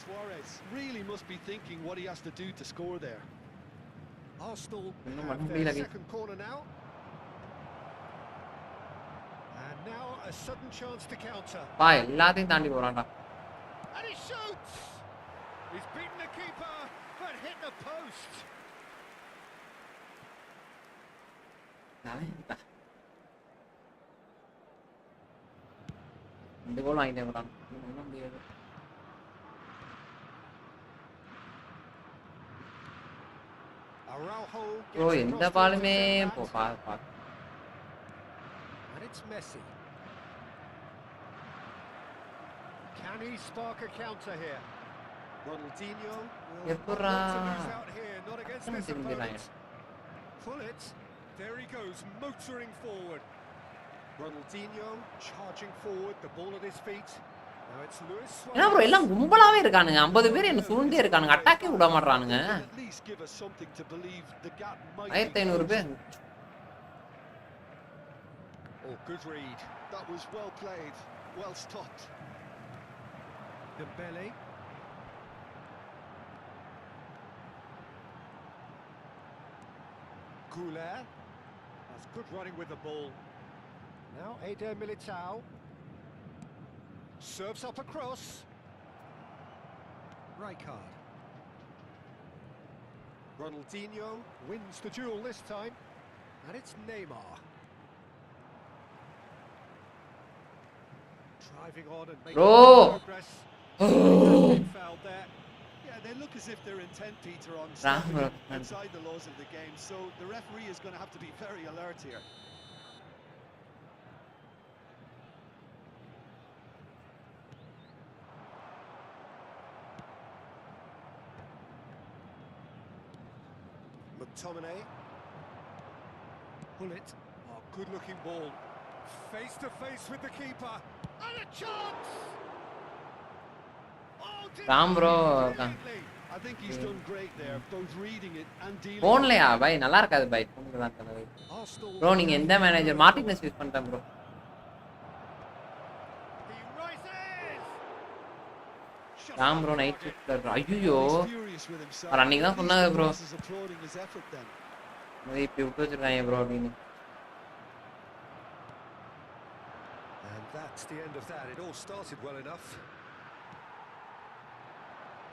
Suarez really must be thinking what he has to do to score there. Arsenal இன்னும் have பண்ண their முடியல. second corner now. And now a sudden chance to counter. பா எல்லாத்தையும் தாண்டி போறான்டா. And he shoots! He's beaten the keeper, but hit the post. இந்த கோல் வாங்கிட்டேன் bro. ஒண்ணும் முடியாது. Araujo ப்ரோ gets எந்த across பாலுமே towards போ the பா back. பா. And it's Messi. Can he spark a counter here? Ronaldinho will எப்புட்றா? not to lose out here, not against எத்தனை this திரும்பிறாங்க? opponent. Pull it. There he goes, motoring forward. Ronaldinho charging forward, the ball at his feet. Now it's Luis என்ன bro எல்லாம் கும்பலாவே இருக்கானுங்க. 50 பேர் என்ன சூழ்ந்தே இருக்கானுங்க. அட்டாக்கே விட மாட்டறானுங்க. At least give us something to believe the gap might 1500 be பேர். Oh, good read. That was well played, well stopped. Dembele. Goulet. That's good running with the ball. Now Eder Militao. Serves up across. Rijkaard. Ronaldinho wins the duel this time, and it's Neymar. Driving on and making progress. Fouled there. Yeah, they look as if they're intent, Peter, on Ram, stepping bro. outside the laws of the game, so the referee is going to have to be very alert here. McTominay. Pull it. Oh, good-looking ball. Face to face with the keeper. And a chance! Oh, Ram, bro. completely. I think he's done great there, both reading it and dealing போன்லயா பை நல்லா இருக்காது by போன்ல தான் கலவை Arsenal. Bro நீங்க எந்த manager Martinez use பண்ணிட்டேன் bro He rises. Ram bro night ஷிஃப்ட்ல ஐயோ He's furious with himself. அவர் அன்னைக்கு தான் சொன்னாங்க bro He's applauding his effort then. இப்படி விட்டு வச்சிருக்காங்க ப்ரோ அப்படின்னு And that's the end of that. It all started well enough.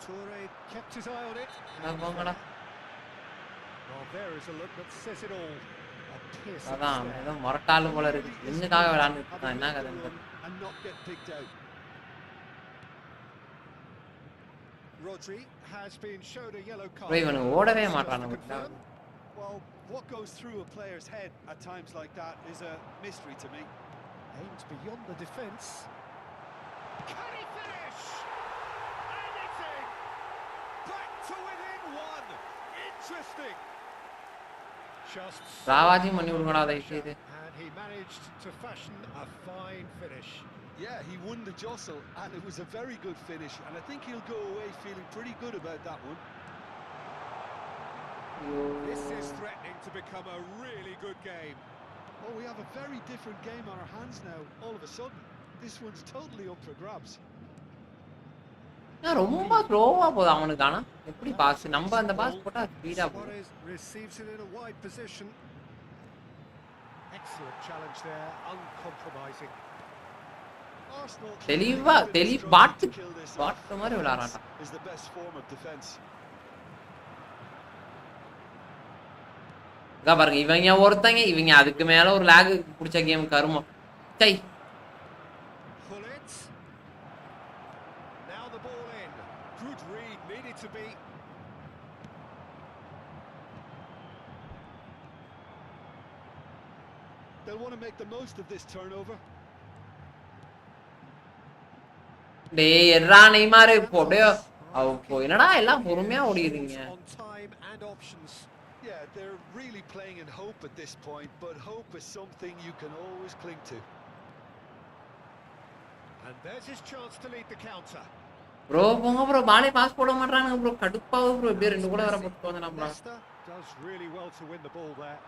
Toure kept his eye on it. போங்கடா Oh, there is a look that says it all. A piercing அதான் stare. ஏதோ மொரட்டாலு போல இருக்கு இன்னுக்காக விளையாண்டுட்டு இருக்கான் என்ன கதை And not get picked out. Rodri has been shown a yellow card. Bro இவனுக்கு ஓடவே மாட்டானுங்க Well, what goes through a player's head at times like that is a mystery to me. Aims beyond the defence. Can he finish? And it's in! Back to within one! Interesting! Just ராவாஜி பண்ணி விடுங்கடா அதை செய்து and he managed to fashion a fine finish. Yeah, he won the jostle and it was a very good finish, and I think he'll go away feeling pretty good about that one. This is threatening to become a really good game. Oh, we have a very different game on our hands now, all of a sudden. This one's totally up for grabs. ரொம்ப ஸ்லோவா போகுது அவனுக்கு ஆனா எப்படி pass நம்ம அந்த pass போட்டா speedo போகுது Suarez receives it in a wide position. Excellent challenge there, uncompromising. Arsenal தெளிவா பாட்டு பாட்டு மாதிரி விளையாடுறான்டா is the best form of defense. பாருங்க இவங்க ஒருத்தங்க இவங்க அதுக்கு மேல ஒரு லாக் புடிச்ச கேம் கருமம் tie Pull it. Now the ball in. Good read, needed to be. They'll want to make the most of this turnover. டேய் எறா நெய்மார் இப்போ அப்படியே அவ என்னடா எல்லாம் பொறுமையா ஓடிடுறீங்க On time and options. Yeah, they're really playing in hope at this point, but hope is something you can always cling to. And there's his chance to lead the counter. Bro போங்க bro பாலே pass போட மாட்டானுங்க bro கடுப்பாவு bro இப்படியே ரெண்டு கூட வர போட்டு வந்தா bro Leicester does really well to win the ball there.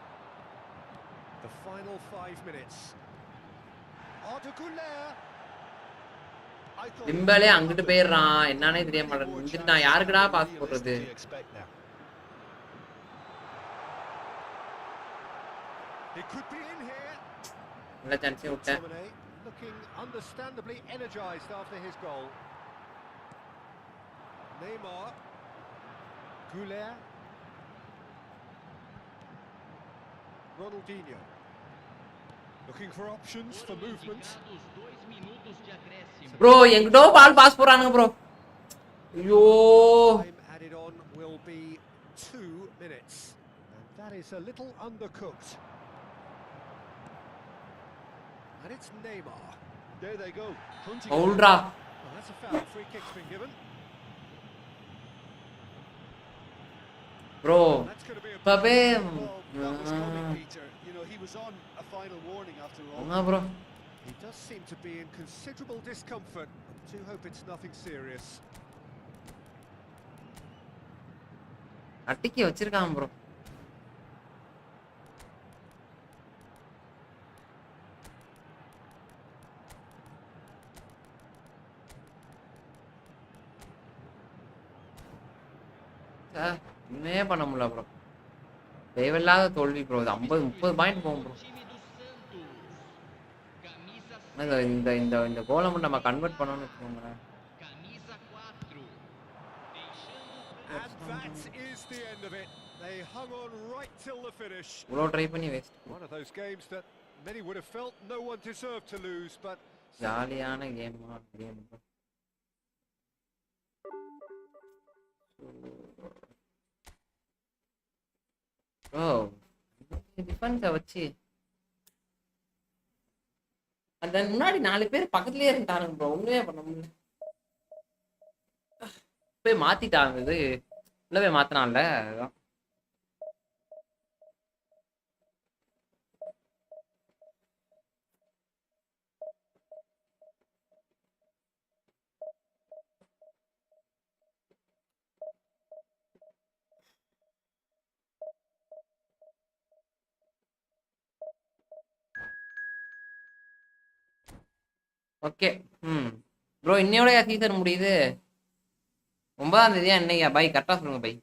The final 5 minutes. Arda டிம்பலே அங்கிட்டு போயிடுறான் என்னன்னே தெரிய மாட்டேங்குது இங்கிட்டு நான் யாருக்குடா பாஸ் போடுறது It could be in here. நல்ல சான்ஸே விட்டேன் Looking understandably energized after his goal. Neymar. Goulet. Ronaldinho. Looking for options for movement. Bro எங்கிட்டோ பால் பாஸ் போறானுங்க ப்ரோ ஐயோ Time added on will be 2 minutes. And that is a little undercooked. And it's Neymar. There they go, hunting. பவுல்ரா Well, that's a foul. Free kick's been given. Bro That's going to be a பபே That was coming, Peter. You know, he was on a final warning after all. போங்க bro He does seem to be in considerable discomfort. I do hope it's nothing serious. அட்டிக்கி வச்சிருக்கான் bro இன்னே பண்ண முடியல bro தேவையில்லாத தோல்வி bro 50-30 point போகும் bro இந்த இந்த இந்த கோலை மட்டும் நம்ம கன்வெர்ட் பண்ணணும்னு வச்சுக்கோங்களேன் And that is the end of it. They hung on right till the finish. இவ்ளோ ட்ரை பண்ணி waste. One of those games that many would have felt no one deserved to lose, but ஜாலியான game. ஓ டிஃபென்ஸை வச்சு அந்த முன்னாடி 4 பேர் பக்கத்துலயே இருந்தானுங்க bro. ஒண்ணுமே பண்ண முடியல. போய் மாத்திட்டாங்க. இது உள்ள போய் மாத்தினான்ல அதான். ஓகே. ப்ரோ இன்னையோட சீசன் முடியுது. 9ஆம் தேதியா என்னையா பை? கரெக்டா சொல்லுங்க பை.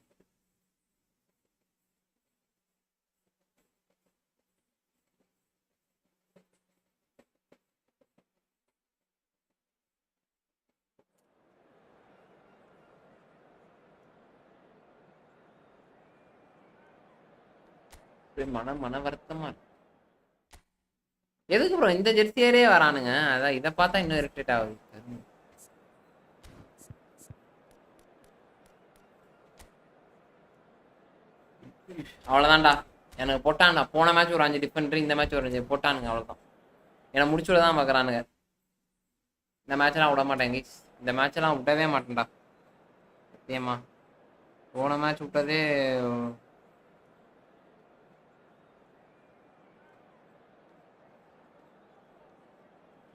மன வருத்தமா இருக்கு. எதுக்கு ப்ரோ இந்த ஜெர்சியரே வரானுங்க? அதான் இதை பார்த்தா இன்னும் இரிட்டேட் ஆகுது. அவ்வளோதான்டா எனக்கு போட்டான்டா. போன மேட்ச் ஒரு 5 டிஃபெண்டர், இந்த மேட்ச் ஒரு 5 போட்டானுங்க. அவ்வளோதான். என்னை முடிச்சுட தான் பார்க்குறானுங்க. இந்த மேட்செல்லாம் விட மாட்டேங்க. இந்த மேட்செல்லாம் விடவே மாட்டேன்டா சத்தியமா. போன மேட்ச் விட்டதே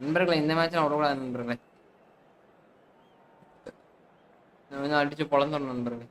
நண்பர்களை. இந்த மேட்ச்லாம் விடக்கூடாது நண்பர்களே. கொஞ்சம் அடிச்சு பொழந்துடணும் நண்பர்களே.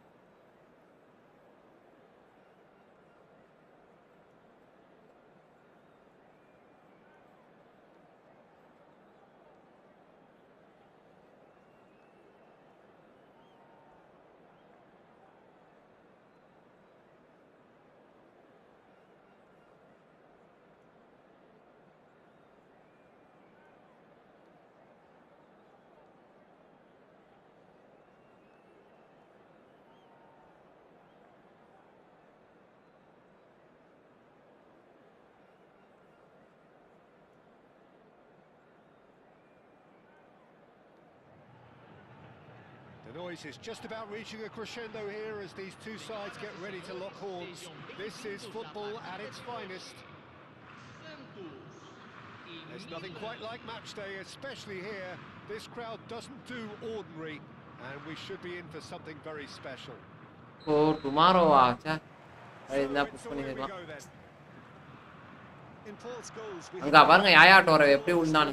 the noise is just about reaching a crescendo here as these two sides get ready to lock horns. This is football at its finest. There's nothing quite like match day, especially here. This crowd doesn't do ordinary, and we should be in for something very special. Oh, tomorrow, acha. In Paul's goals, we அங்க பாருங்க யாயா டோர எப்படி உள்தானு.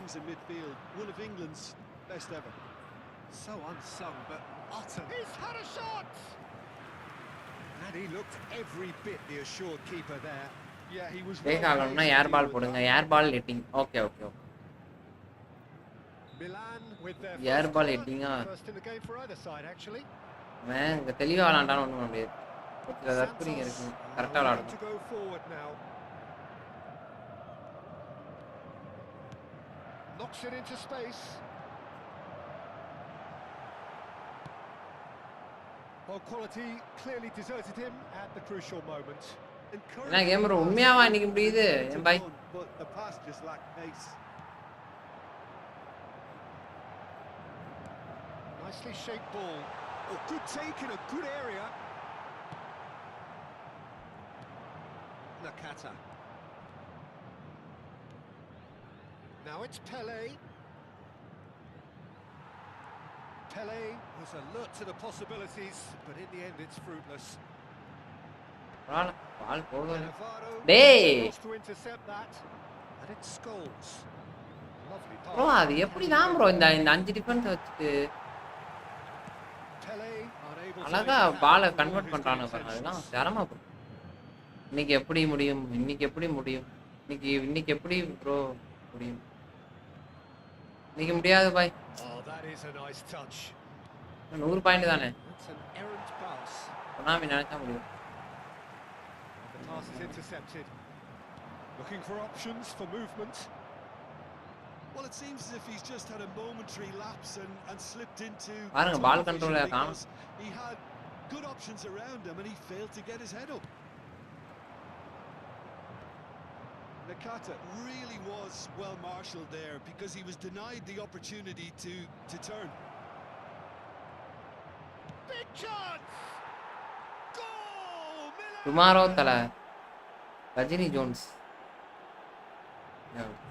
One of England's best ever. So unsung, but utter. He's had a shot! And he looked every bit the assured keeper there. Yeah, he was. தேகாகணும்னா air ball போடுங்க. Air ball heading. Okay okay okay. Milan with their air ball ஹெட்டிங்கா. first in the game for either side actually. man இங்க தெளிவா விளையாண்டானே ஒண்ணும் பண்ண முடியாது. கொஞ்சம் தற்குறிங்க இருக்கு. கரெக்ட்டா விளையாடணும். To go forward now. Knocks it into space. Well, quality clearly deserted him at the crucial moment. என்ன கேம் ப்ரோ உண்மையாவா இன்னைக்கு முடியுது என் பாய்? But the pass just lacked pace. Nicely shaped ball. Oh, good take in a good area. Nakata. Now it's Pele. Pele was alert to the possibilities, but in the end it's fruitless. பால் போடுங்க. Navarro டேய் wants to intercept that, and it Scholes. Lovely pass. Bro அது எப்படி தான் bro இந்த 5 defence வச்சிட்டு Pele unable to அழகா make it பாலை happen convert for his பண்றானுங்க defense. பாருங்க. அதெல்லாம் சிரமமா ப்ரோ. இன்னைக்கு எப்படி முடியும்? இன்னைக்கு எப்படி முடியும்? இன்னைக்கு எப்படி ப்ரோ முடியும்? இன்னைக்கு முடியாது பாய். Oh, that is a nice touch. 100 point தானே. That's an errant pass. சொன்னாமி நினைச்சா முடியும். The pass is intercepted. Looking for options for movement. Well, it seems as if he's just had a momentary lapse and slipped into. பாருங்க பால் கண்ட்ரோல்ல காணோம். He had Good options around him, and he failed to get his head up. Nakata really was well marshalled there because he was denied the opportunity to turn. Big chance! Goal! Tomorrow tala Rajini Jones.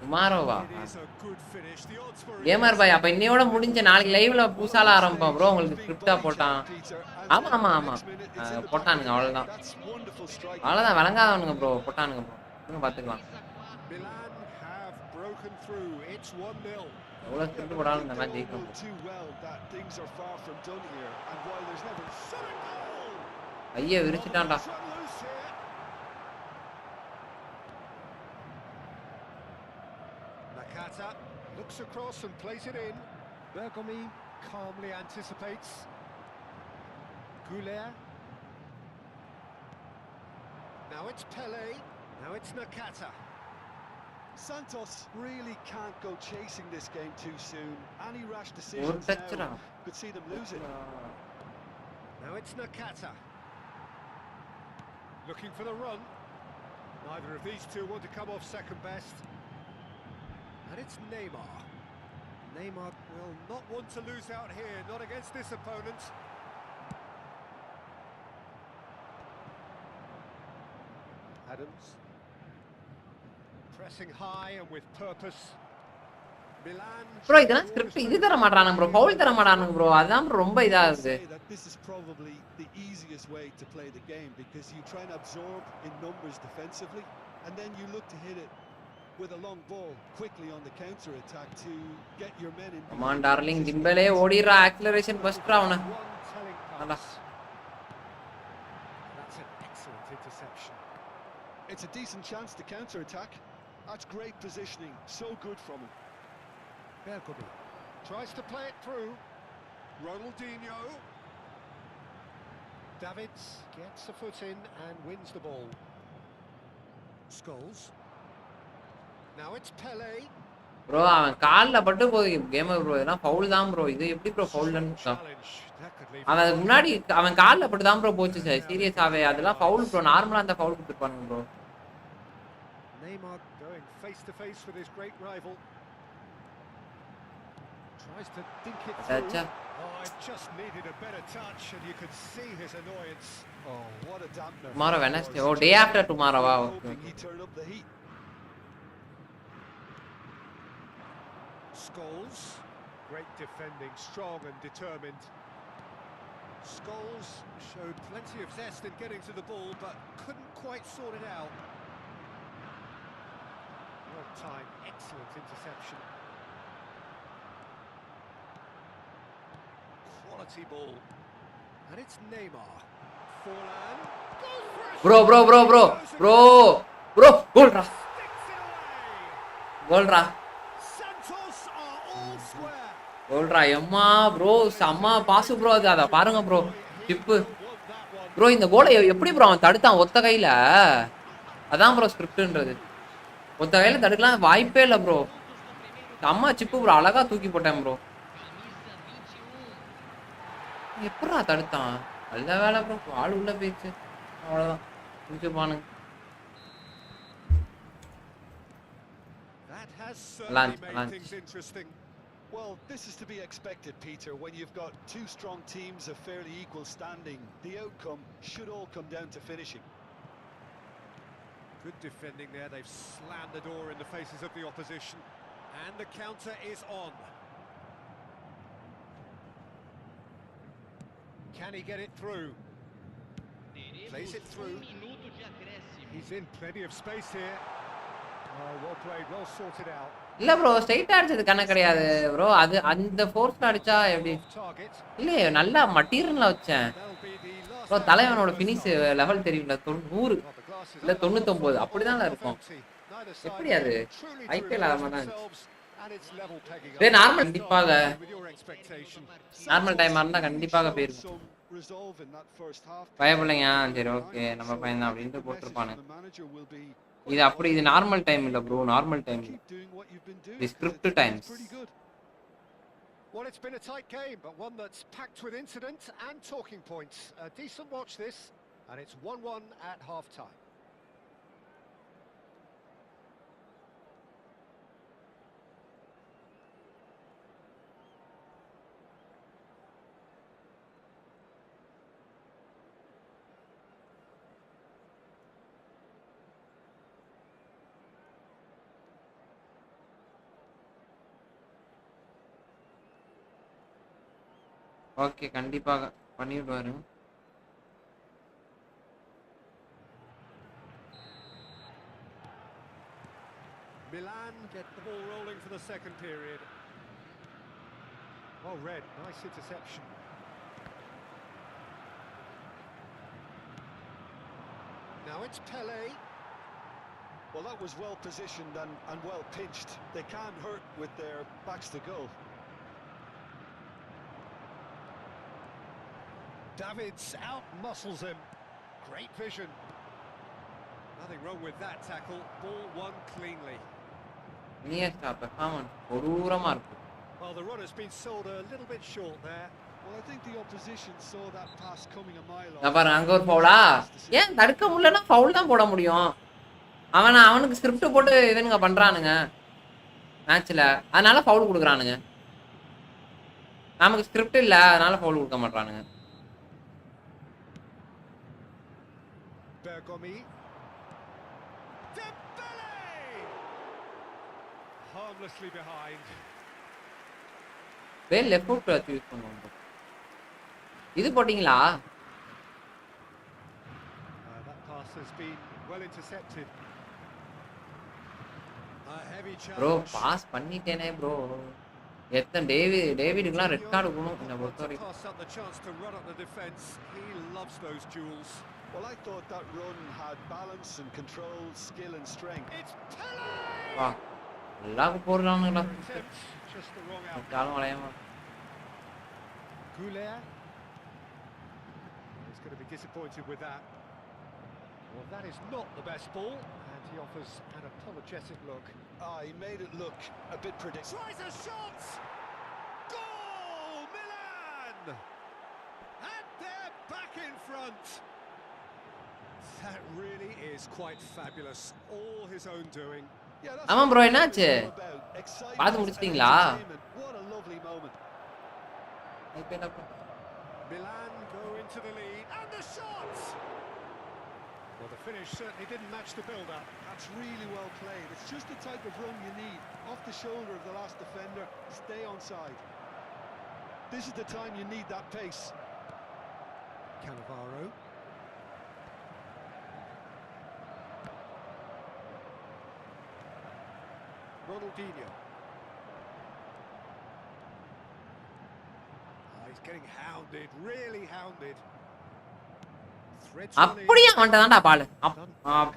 Tomorrow va. Gamer bhai appo inniyoda mudinja naalik live la pusala arambam bro ungalku script ah potan. Ama potanunga avladhaan. Avladhaan valangadavanga bro potanunga bro. Inga paathukalam. Milan have broken through. It's 1-0. Evlo script podalum indha match jeikum. Too well that things are far from done here, and while there's never ayye virichitaanda. Nakata looks across and plays it in. Bergomi calmly anticipates. Goulet. Now it's Pele. Now it's Nakata. Santos really can't go chasing this game too soon. Any rash decisions now could see them lose it. Now it's Nakata. Looking for the run. Neither of these two want to come off second best. And it's Neymar. Neymar will not want to lose out here, not against this opponent. Adams. Pressing high and with purpose. Milan. Bro idana script idu thara maatrananga bro foul thara maatrananga bro adhaan romba idha irukku. This is probably the easiest way to play the game because you try and absorb in numbers defensively and then you look to hit it with a long ball quickly on the counter attack to get your men in. Come on darling Dimbele odira acceleration first ra avana. That's an excellent interception. It's a decent chance to counter attack. That's great positioning, so good from him. Bergomi tries to play it through. Ronaldinho. Davids gets a foot in and wins the ball. Scholes. Now it's Pele. Bro avan kaalla pattu podi gamer bro idana foul dhaan bro idu eppadi bro foul nu avan munadi avan kaalla pattu dhaan bro pochu serious ave adala foul bro normal and foul kudupaanga bro. Neymar going face to face with his great rival. Tries to dink it through. Oh, it just needed a better touch and you could see his annoyance. Oh, what a dampener. Tomorrow Wednesday. Oh, day after tomorrow. Wow. Hoping he turned up the heat. Scholes, great defending, strong and determined. Scholes showed plenty of zest in getting to the ball, but couldn't quite sort it out. Well timed, excellent interception. Quality ball. And it's Neymar. Forlan. Bro. Goal ra. Goal ra. Goal ra. Yamma bro, samma pass bro adha பாருங்க bro. Tip. Bro இந்த கோலை எப்படி bro அவன் தடுத்தான் ஒத்த கையில? அதான் bro ஸ்கிரிப்ட்ன்றது. ஒத்த கையில தடுக்கலாம் வாய்ப்பே இல்ல bro. அம்மா சிப்பு bro அழகா தூக்கி போட்டேன் bro. எப்பறா தடுத்தான்? நல்ல வேலை bro. ஆள் உள்ள போயிடுச்சு. அவ்வளவுதான். இங்க பாருங்க. That has certainly made things interesting. Well, this is to be expected, Peter. When you've got two strong teams of fairly equal standing, the outcome should all come down to finishing. Good defending there. They've slammed the door in the faces of the opposition. And the counter is on. Can he get it through? Plays it through. He's in plenty of space here. Oh, well played, well sorted out. இல்ல bro ஸ்ட்ரைட்டா அடிச்சது கண்ண கிடையாது bro அது அந்த ஃபோர்ஸ்ல அடிச்சா எப்படி இல்ல நல்லா மட்டீரியல்ல வச்சேன் bro தலைவனோட ஃபினிஷ் லெவல் தெரியும்ல 100 இல்ல 99 அப்படிதான் இருக்கும் எப்படி அது ஐபிஎல் ஆமாடா டேய் நார்மல் கண்டிப்பாக நார்மல் டைமா இருந்தா கண்டிப்பாக போயிருக்கும் பயப்படலைங்க சரி ஓகே நம்ம பையன் தான் அப்படினு போட்டுருப்பானே இது அப்படி இது நார்மல் டைம் இல்ல bro normal time the script times Well, it's been a tight game, but one that's packed with incident and talking points. A decent watch this, and it's 1-1 at half-time. Okay கண்டிப்பாக பண்ணிடுவாரு. Milan get the ball rolling for the second period. Well read, nice interception. Now it's Pele. Well, that was well positioned and well pinched. They can't hurt with their backs to goal. Davids out-muscles him. Great vision. Nothing wrong with that tackle. Ball won cleanly. Iniesta performance கொடூரமா இருக்கு. Well, the run has been sold a little bit short there. Well, I think the opposition saw that pass coming a mile off. பாரு அங்க ஒரு ஃபவுலா? ஏன் தடுக்க முடியலன்னா foul தான் போட முடியும். அவனுக்கு ஸ்கிரிப்ட் போட்டு இவனுங்க பண்றானுங்க மேட்ச்ல. அதனால ஃபவுல் கொடுக்குறானுங்க. நமக்கு ஸ்கிரிப்ட் இல்ல அதனால ஃபவுல் கொடுக்க மாட்டானுங்க. Bergomi. Dembele! Harmlessly behind. Well left foot use பண்ணுவாங்க. இது போடிங்களா? That pass has been well intercepted. A heavy challenge. Bro pass பண்ணிட்டேனே ப்ரோ. எத்தனை டேவிடுக்குலாம் ரெட் கார்டு கொடுக்கணும் என்ன பொறுத்தவரைக்கும். Pass up the chance to run up the defense. He loves those duels. Well, I thought that run had balance and control, skill and strength. It's Pele! வா. எல்லாம் போடுறானுங்களா? Just the wrong outcome. காலம் வளையமா. Goulet. He's going to be disappointed with that. Well, that is not the best ball, and he offers an apologetic look. He made it look a bit predictable. Tries a shot! Goal! Milan! And they're back in front. That really is quite fabulous. All his own doing. ஆமா bro என்னாச்சு? பாத்து முடிச்சிட்டீங்களா? What a lovely moment. Milan go into the lead, and the shot! Well, the finish certainly didn't match the build-up. That's really well played. It's just the type of run you need. Off the shoulder of the last defender, stay onside. This is the time you need that pace. Cannavaro. Ronaldinho. He's getting hounded, really hounded. அப்படியே அவன்ட்ட தான்டா பால்.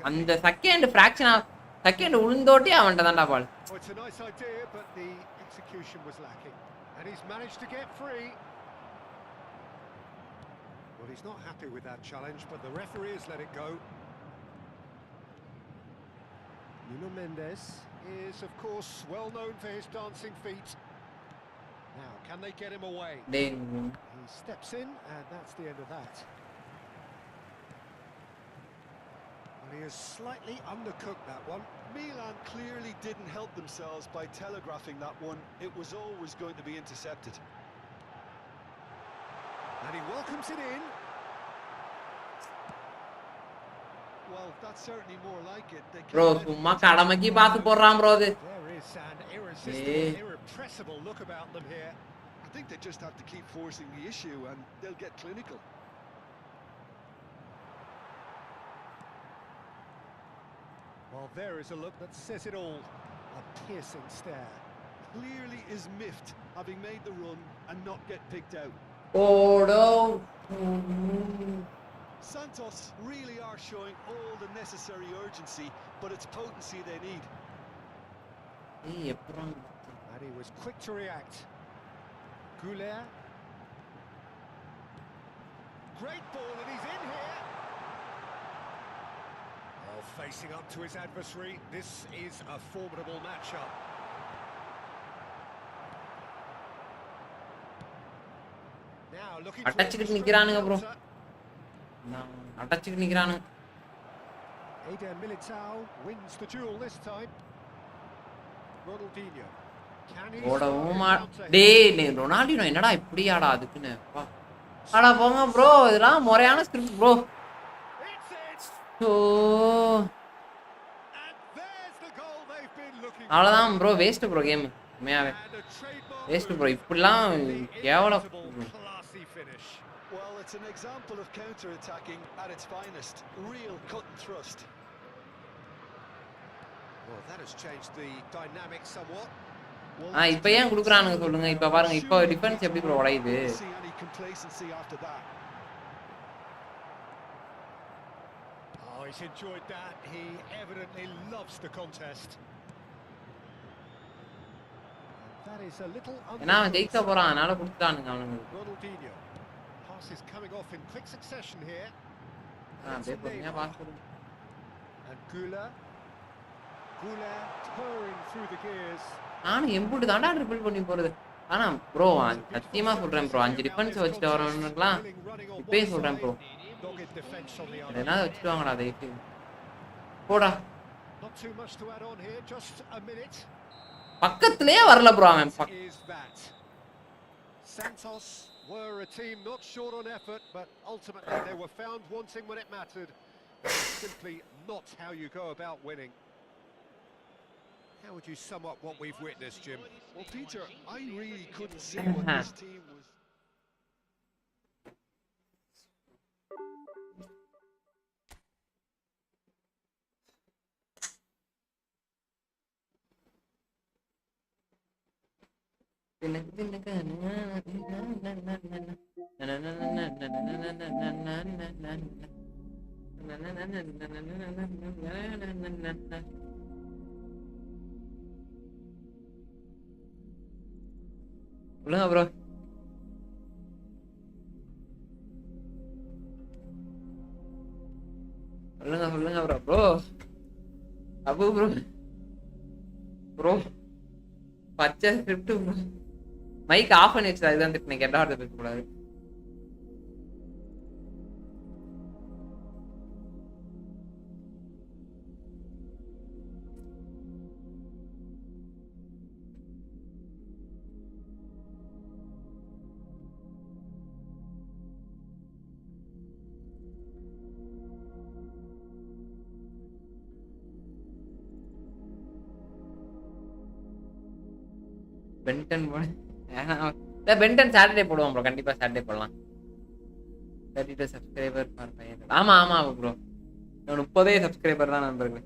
அந்த second உளுந்தோட்டி அவன்ட்ட தான்டா பால். Oh, it's a nice idea, but the execution was lacking. And he's managed to get free. Well, he's not happy with that challenge, but the referee has let it go. Nuno Mendes is, of course, well known for his dancing feet. Now, can they get him away? He steps in, and that's the end of that. Well, he has slightly undercooked that one. Milan clearly didn't help themselves by telegraphing that one. It was always going to be intercepted. And he welcomes it in. Well, that's certainly more like it. Bro, சும்மா கடமைக்கு பாத்து போறான் bro அது. There is an irresistible, irrepressible look about them here. I think they just have to keep forcing the issue and they'll get clinical. Well, there is a look that says it all. A piercing stare. Clearly is miffed, having made the run and not get picked out. Oh no. Santos really are showing all the necessary urgency, but it's potency they need. And he was quick to react. Goulet. Great ball, and he's in here. Oh, facing up to his adversary. This is a formidable matchup. looking to அட்டச்சிட்டு orchestrate நிக்கிறானுங்க bro. counter. அட்டச்சிட்டு நிக்கிறானுங்க. Eder Militao wins the duel this time. Ronaldinho. Can he ஓட spark a ஊமா counter? டேய் Ronaldinho என்னடா இப்படியாடா அதுக்குன்னு அப்பா. அட போங்க ப்ரோ இதெல்லாம் முறையான script bro. It's it. Oh And there's the goal they've been looking for. அவ்வளவுதான் ப்ரோ வேஸ்ட் ப்ரோ கேம். உண்மையாவே And a trademark waste move. Bro இப்படிலாம் Absolutely கேவலம். inimitable, classy finish. Well, it's an example of counter-attacking at its finest. Real cut and thrust. Well, that has changed the dynamic somewhat. இப்போ ஏன் குடுக்குறானுங்க சொல்லுங்க. இப்போ பாருங்க இப்போ defence எப்படி bro உடையுது. See any complacency after that. Oh, he's enjoyed that. He evidently loves the contest. That is a little ஏன்னா அவன் ஜெயிக்க போறான் அதனால குடுத்துட்டானுங்க அவனுங்க. Ronaldinho. Passes coming off in quick succession here. அப்படியே பொறுமையா பாஸ் பண்ணுங்க. And Gula purring through the gears. நானும் எம்புட்டு தாண்டா ட்ரிபிள் பண்ணி போறது. ஆனா ப்ரோ சத்தியமா சொல்றேன் ப்ரோ 5 டிஃபென்ஸ் வச்சுட்டு வரவனுக்குலாம் இப்பயே சொல்றேன் bro. Dogged defense on the other. என்ன வச்சுட்டு வாங்கடா தயவு போடா. Not too much to add on here, just a minute. பக்கத்துலயே வரல ப்ரோ அவன். Is that Santos were a team not short on effort, but ultimately they were found wanting when it mattered. Simply not how you go about winning. How would you sum up what we've witnessed, Jim? Well, Peter, I really couldn't see what this team was. சொல்லுங்க bro. சொல்லுங்க bro. Bro Abu bro bro பச்சை script bro. Mic of பண்ணி வச்சு அதுதான் திட்டினேன். கெட்ட வார்த்தை பேசக்கூடாது. Ben 10 Ben 10 Saturday போடுவோம் ப்ரோ. கண்டிப்பா சாட்டர்டே போடலாம். 32 சப்ஸ்கிரைபர் ஃபார் 500. ஆமா ப்ரோ 30 சப்ஸ்கிரைபர் தான் நண்பர்களே.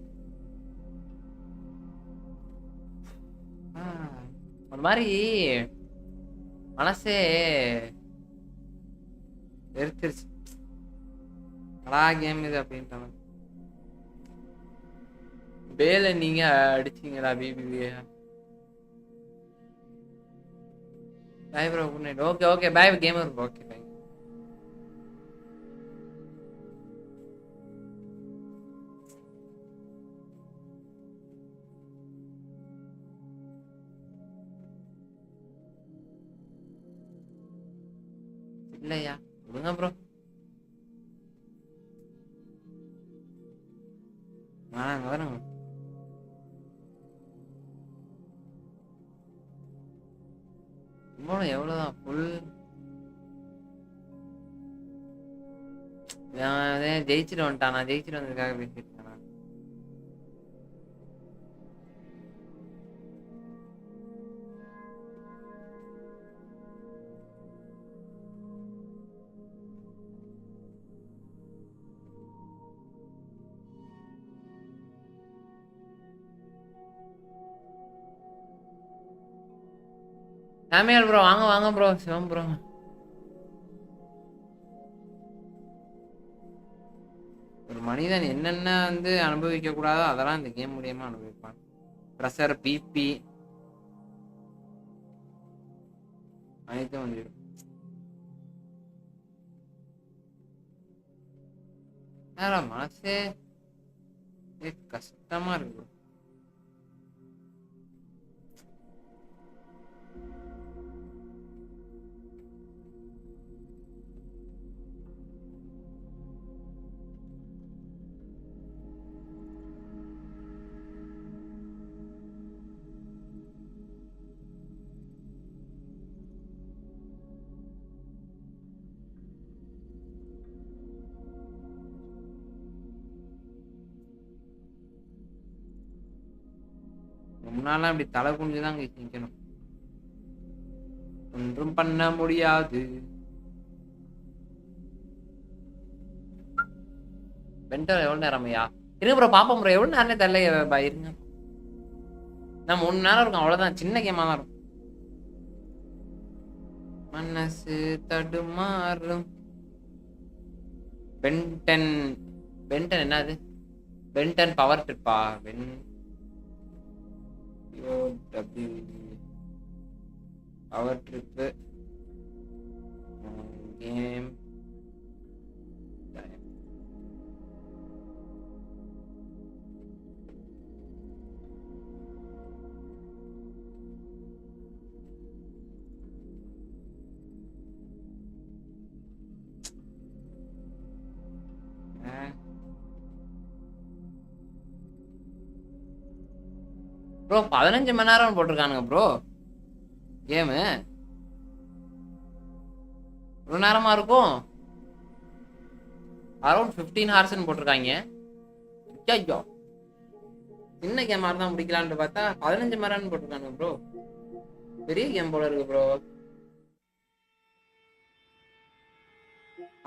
ஒரு மாதிரி மனசே வெறுத்துருச்சு. அடா கேம் இது அப்படின்ற மாதிரி. பேல நீங்க அடிச்சீங்களா பிபிபிஏ? Bye bro, good night. Okay, bye gamer bro. Okay, bye. இல்லையா விடுங்க ப்ரோ. வரேங்க. எவ்வளவுதான் ஃபுல் ஜெயிச்சுட்டு வந்துட்டான். நான் ஜெயிச்சுட்டு வந்ததுக்காக பேசிட்டு இருக்கேன். சாமியால் ப்ரோ வாங்க ப்ரோ. சிவம் ப்ரோ ஒரு மனிதன் என்னென்ன அனுபவிக்க கூடாதோ அதெல்லாம் இந்த கேம் மூலியமா அனுபவிப்பான். ப்ரெஷர், பிபி அனைத்தும் வந்துடும். மனசே கஷ்டமா இருக்கு. முன்னாலாம் இப்படி தலை குனிஞ்சுதான் நிக்கணும். ஒன்றும் பண்ண முடியாது. பென்டர் எவ்வளவு நேரம் ஐயா இருங்க ப்ரோ, பாப்போம் ப்ரோ. எவ்வளவு நேரம் தெரியல இருங்க. நான் 3 நேரம் இருக்கும், அவ்வளவுதான். சின்ன கேமா தான் இருக்கும். மனசு தடுமாறும். பென்டன் பென்டன் என்னது? பென்டன் பவர் ட்ரிப்பா? Power trip game. ப்ரோ 15 மணி நேரம் போட்டிருக்கானுங்க ப்ரோ கேமு. ஒரு நேரமா இருக்கும். அரௌண்ட் 15 ஹார்ஸ்ன்னு போட்டிருக்காங்க. ஐயோ, சின்ன கேமா இருந்தா முடிக்கலான்னு பார்த்தா 15 மணி நேரம்னு போட்டிருக்கானுங்க ப்ரோ. பெரிய கேம் போல இருக்கு ப்ரோ.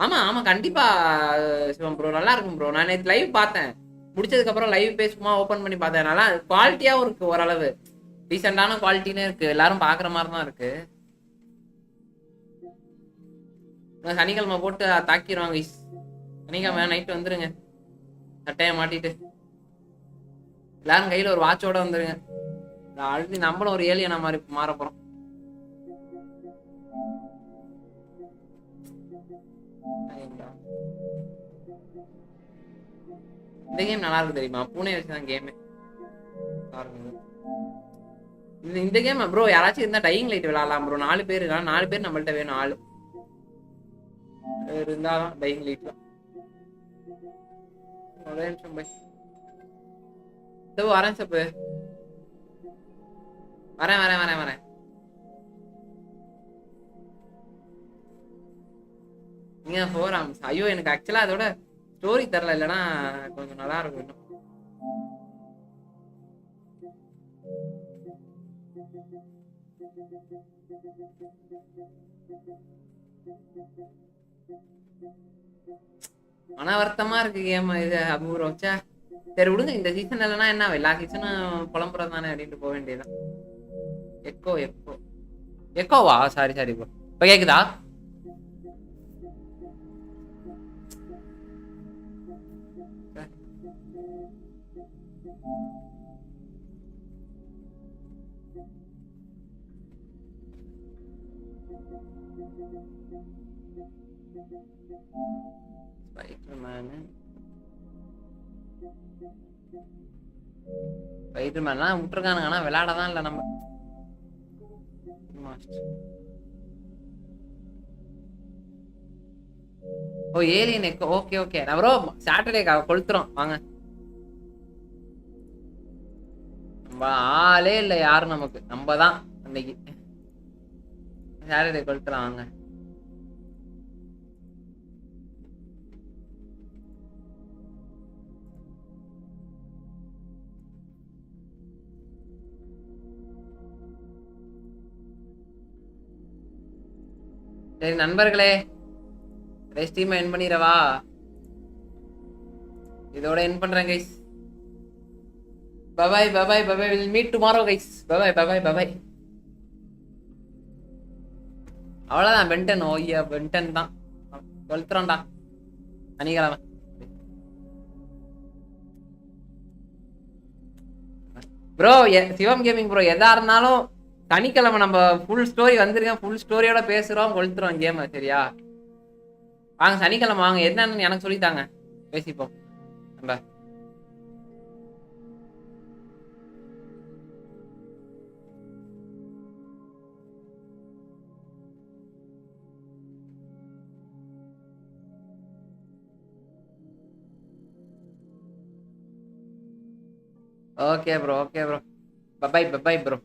ஆமா ஆமா கண்டிப்பா சிவம் ப்ரோ, நல்லா இருக்கும் ப்ரோ. நான் நேற்று லைவ் பார்த்தேன். முடிச்சதுக்கு அப்புறம் லைவ் பேசுமா ஓபன் பண்ணி பார்த்தேன். நல்லா குவாலிட்டியாவும் இருக்கு, ஓரளவு டீசெண்டான குவாலிட்டின்னு இருக்கு. எல்லாரும் பாக்குற மாதிரி தான் இருக்கு. சனிக்கிழமை போட்டு தாக்கிடுவாங்க. சனிக்கிழமை நைட்டு வந்துருங்க, சட்டையை மாட்டிட்டு எல்லாரும் கையில ஒரு வாட்சோட வந்துருங்க. அழுதி நம்மளும் ஒரு ஏலியனா மாதிரி மாற போறோம். இந்த கேம் நல்லா இருக்கு தெரியுமா? பூனே வச்சுதான் கேமே. இந்த கேம் ப்ரோ யாராச்சும் இருந்தா டையிங் லைட் விளையாடலாம் ப்ரோ. 4 பேர் இருக்காங்க. 4 பேர் நம்மள்ட்ட வேணும். ஆளு இருந்தாதான் டையிங் லைட்லாம். ஒரே நிமிஷம் போய் வரேன் சப்பு. வரேன் வரேன் வரேன் வரேன். நீங்க 4 ஆம்ஸ். ஐயோ எனக்கு ஆக்சுவலா அதோட ஸ்டோரி தரல, இல்லைன்னா கொஞ்சம் நல்லா இருக்கும் இன்னும். மன வருத்தமா இருக்கு கேம் இது அபூர்வம். வச்சா சரி விடுங்க, இந்த சீசன் இல்லைன்னா என்ன, எல்லா சீசனும் புலம்புறது தானே அப்படின்ட்டு போக வேண்டியதுதான். எக்கோ எக்கோ எக்கோவா? Sorry sorry bro. இப்போ கேக்குதா? ஸ்பைடர்மேன்லாம் விட்டுருக்கானுங்க, ஆனா விளையாடதான் இல்லை நம்ம. ஓ ஏலியன் எக்கோ. Okay okay. நான் ப்ரோ சாட்டர்டே கொளுத்துறோம் வாங்க. நம்ம ஆளே இல்லை யாரும் நமக்கு, நம்ம தான் அன்னைக்கு சாட்டர்டே கொளுத்துறோம் வாங்க. சரி நண்பர்களே, ஸ்ட்ரீம் எண்ட் பண்ணிடவா? இதோட எண்ட் பண்றேன் guys. Bye bye bye bye bye bye. Will meet tomorrow guys. Bye bye bye bye bye bye. அவ்வளவுதான். பென்டன். ஓய்யா பென்டன் தான் கொளுத்துறோம்டா சனிக்கிழமை. ப்ரோ சிவம் கேமிங் ப்ரோ, எதா இருந்தாலும் சனிக்கிழமை நம்ம ஃபுல் ஸ்டோரி வந்துருக்கேன். ஃபுல் ஸ்டோரியோட பேசுறோம், கொளுத்துறோம் கேம். சரியா? வாங்க சனிக்கிழமை வாங்க. என்னன்னு எனக்கு சொல்லித்தாங்க, பேசிப்போம் நம்ம. Okay bro, okay bro. Bye bye bye bye bro.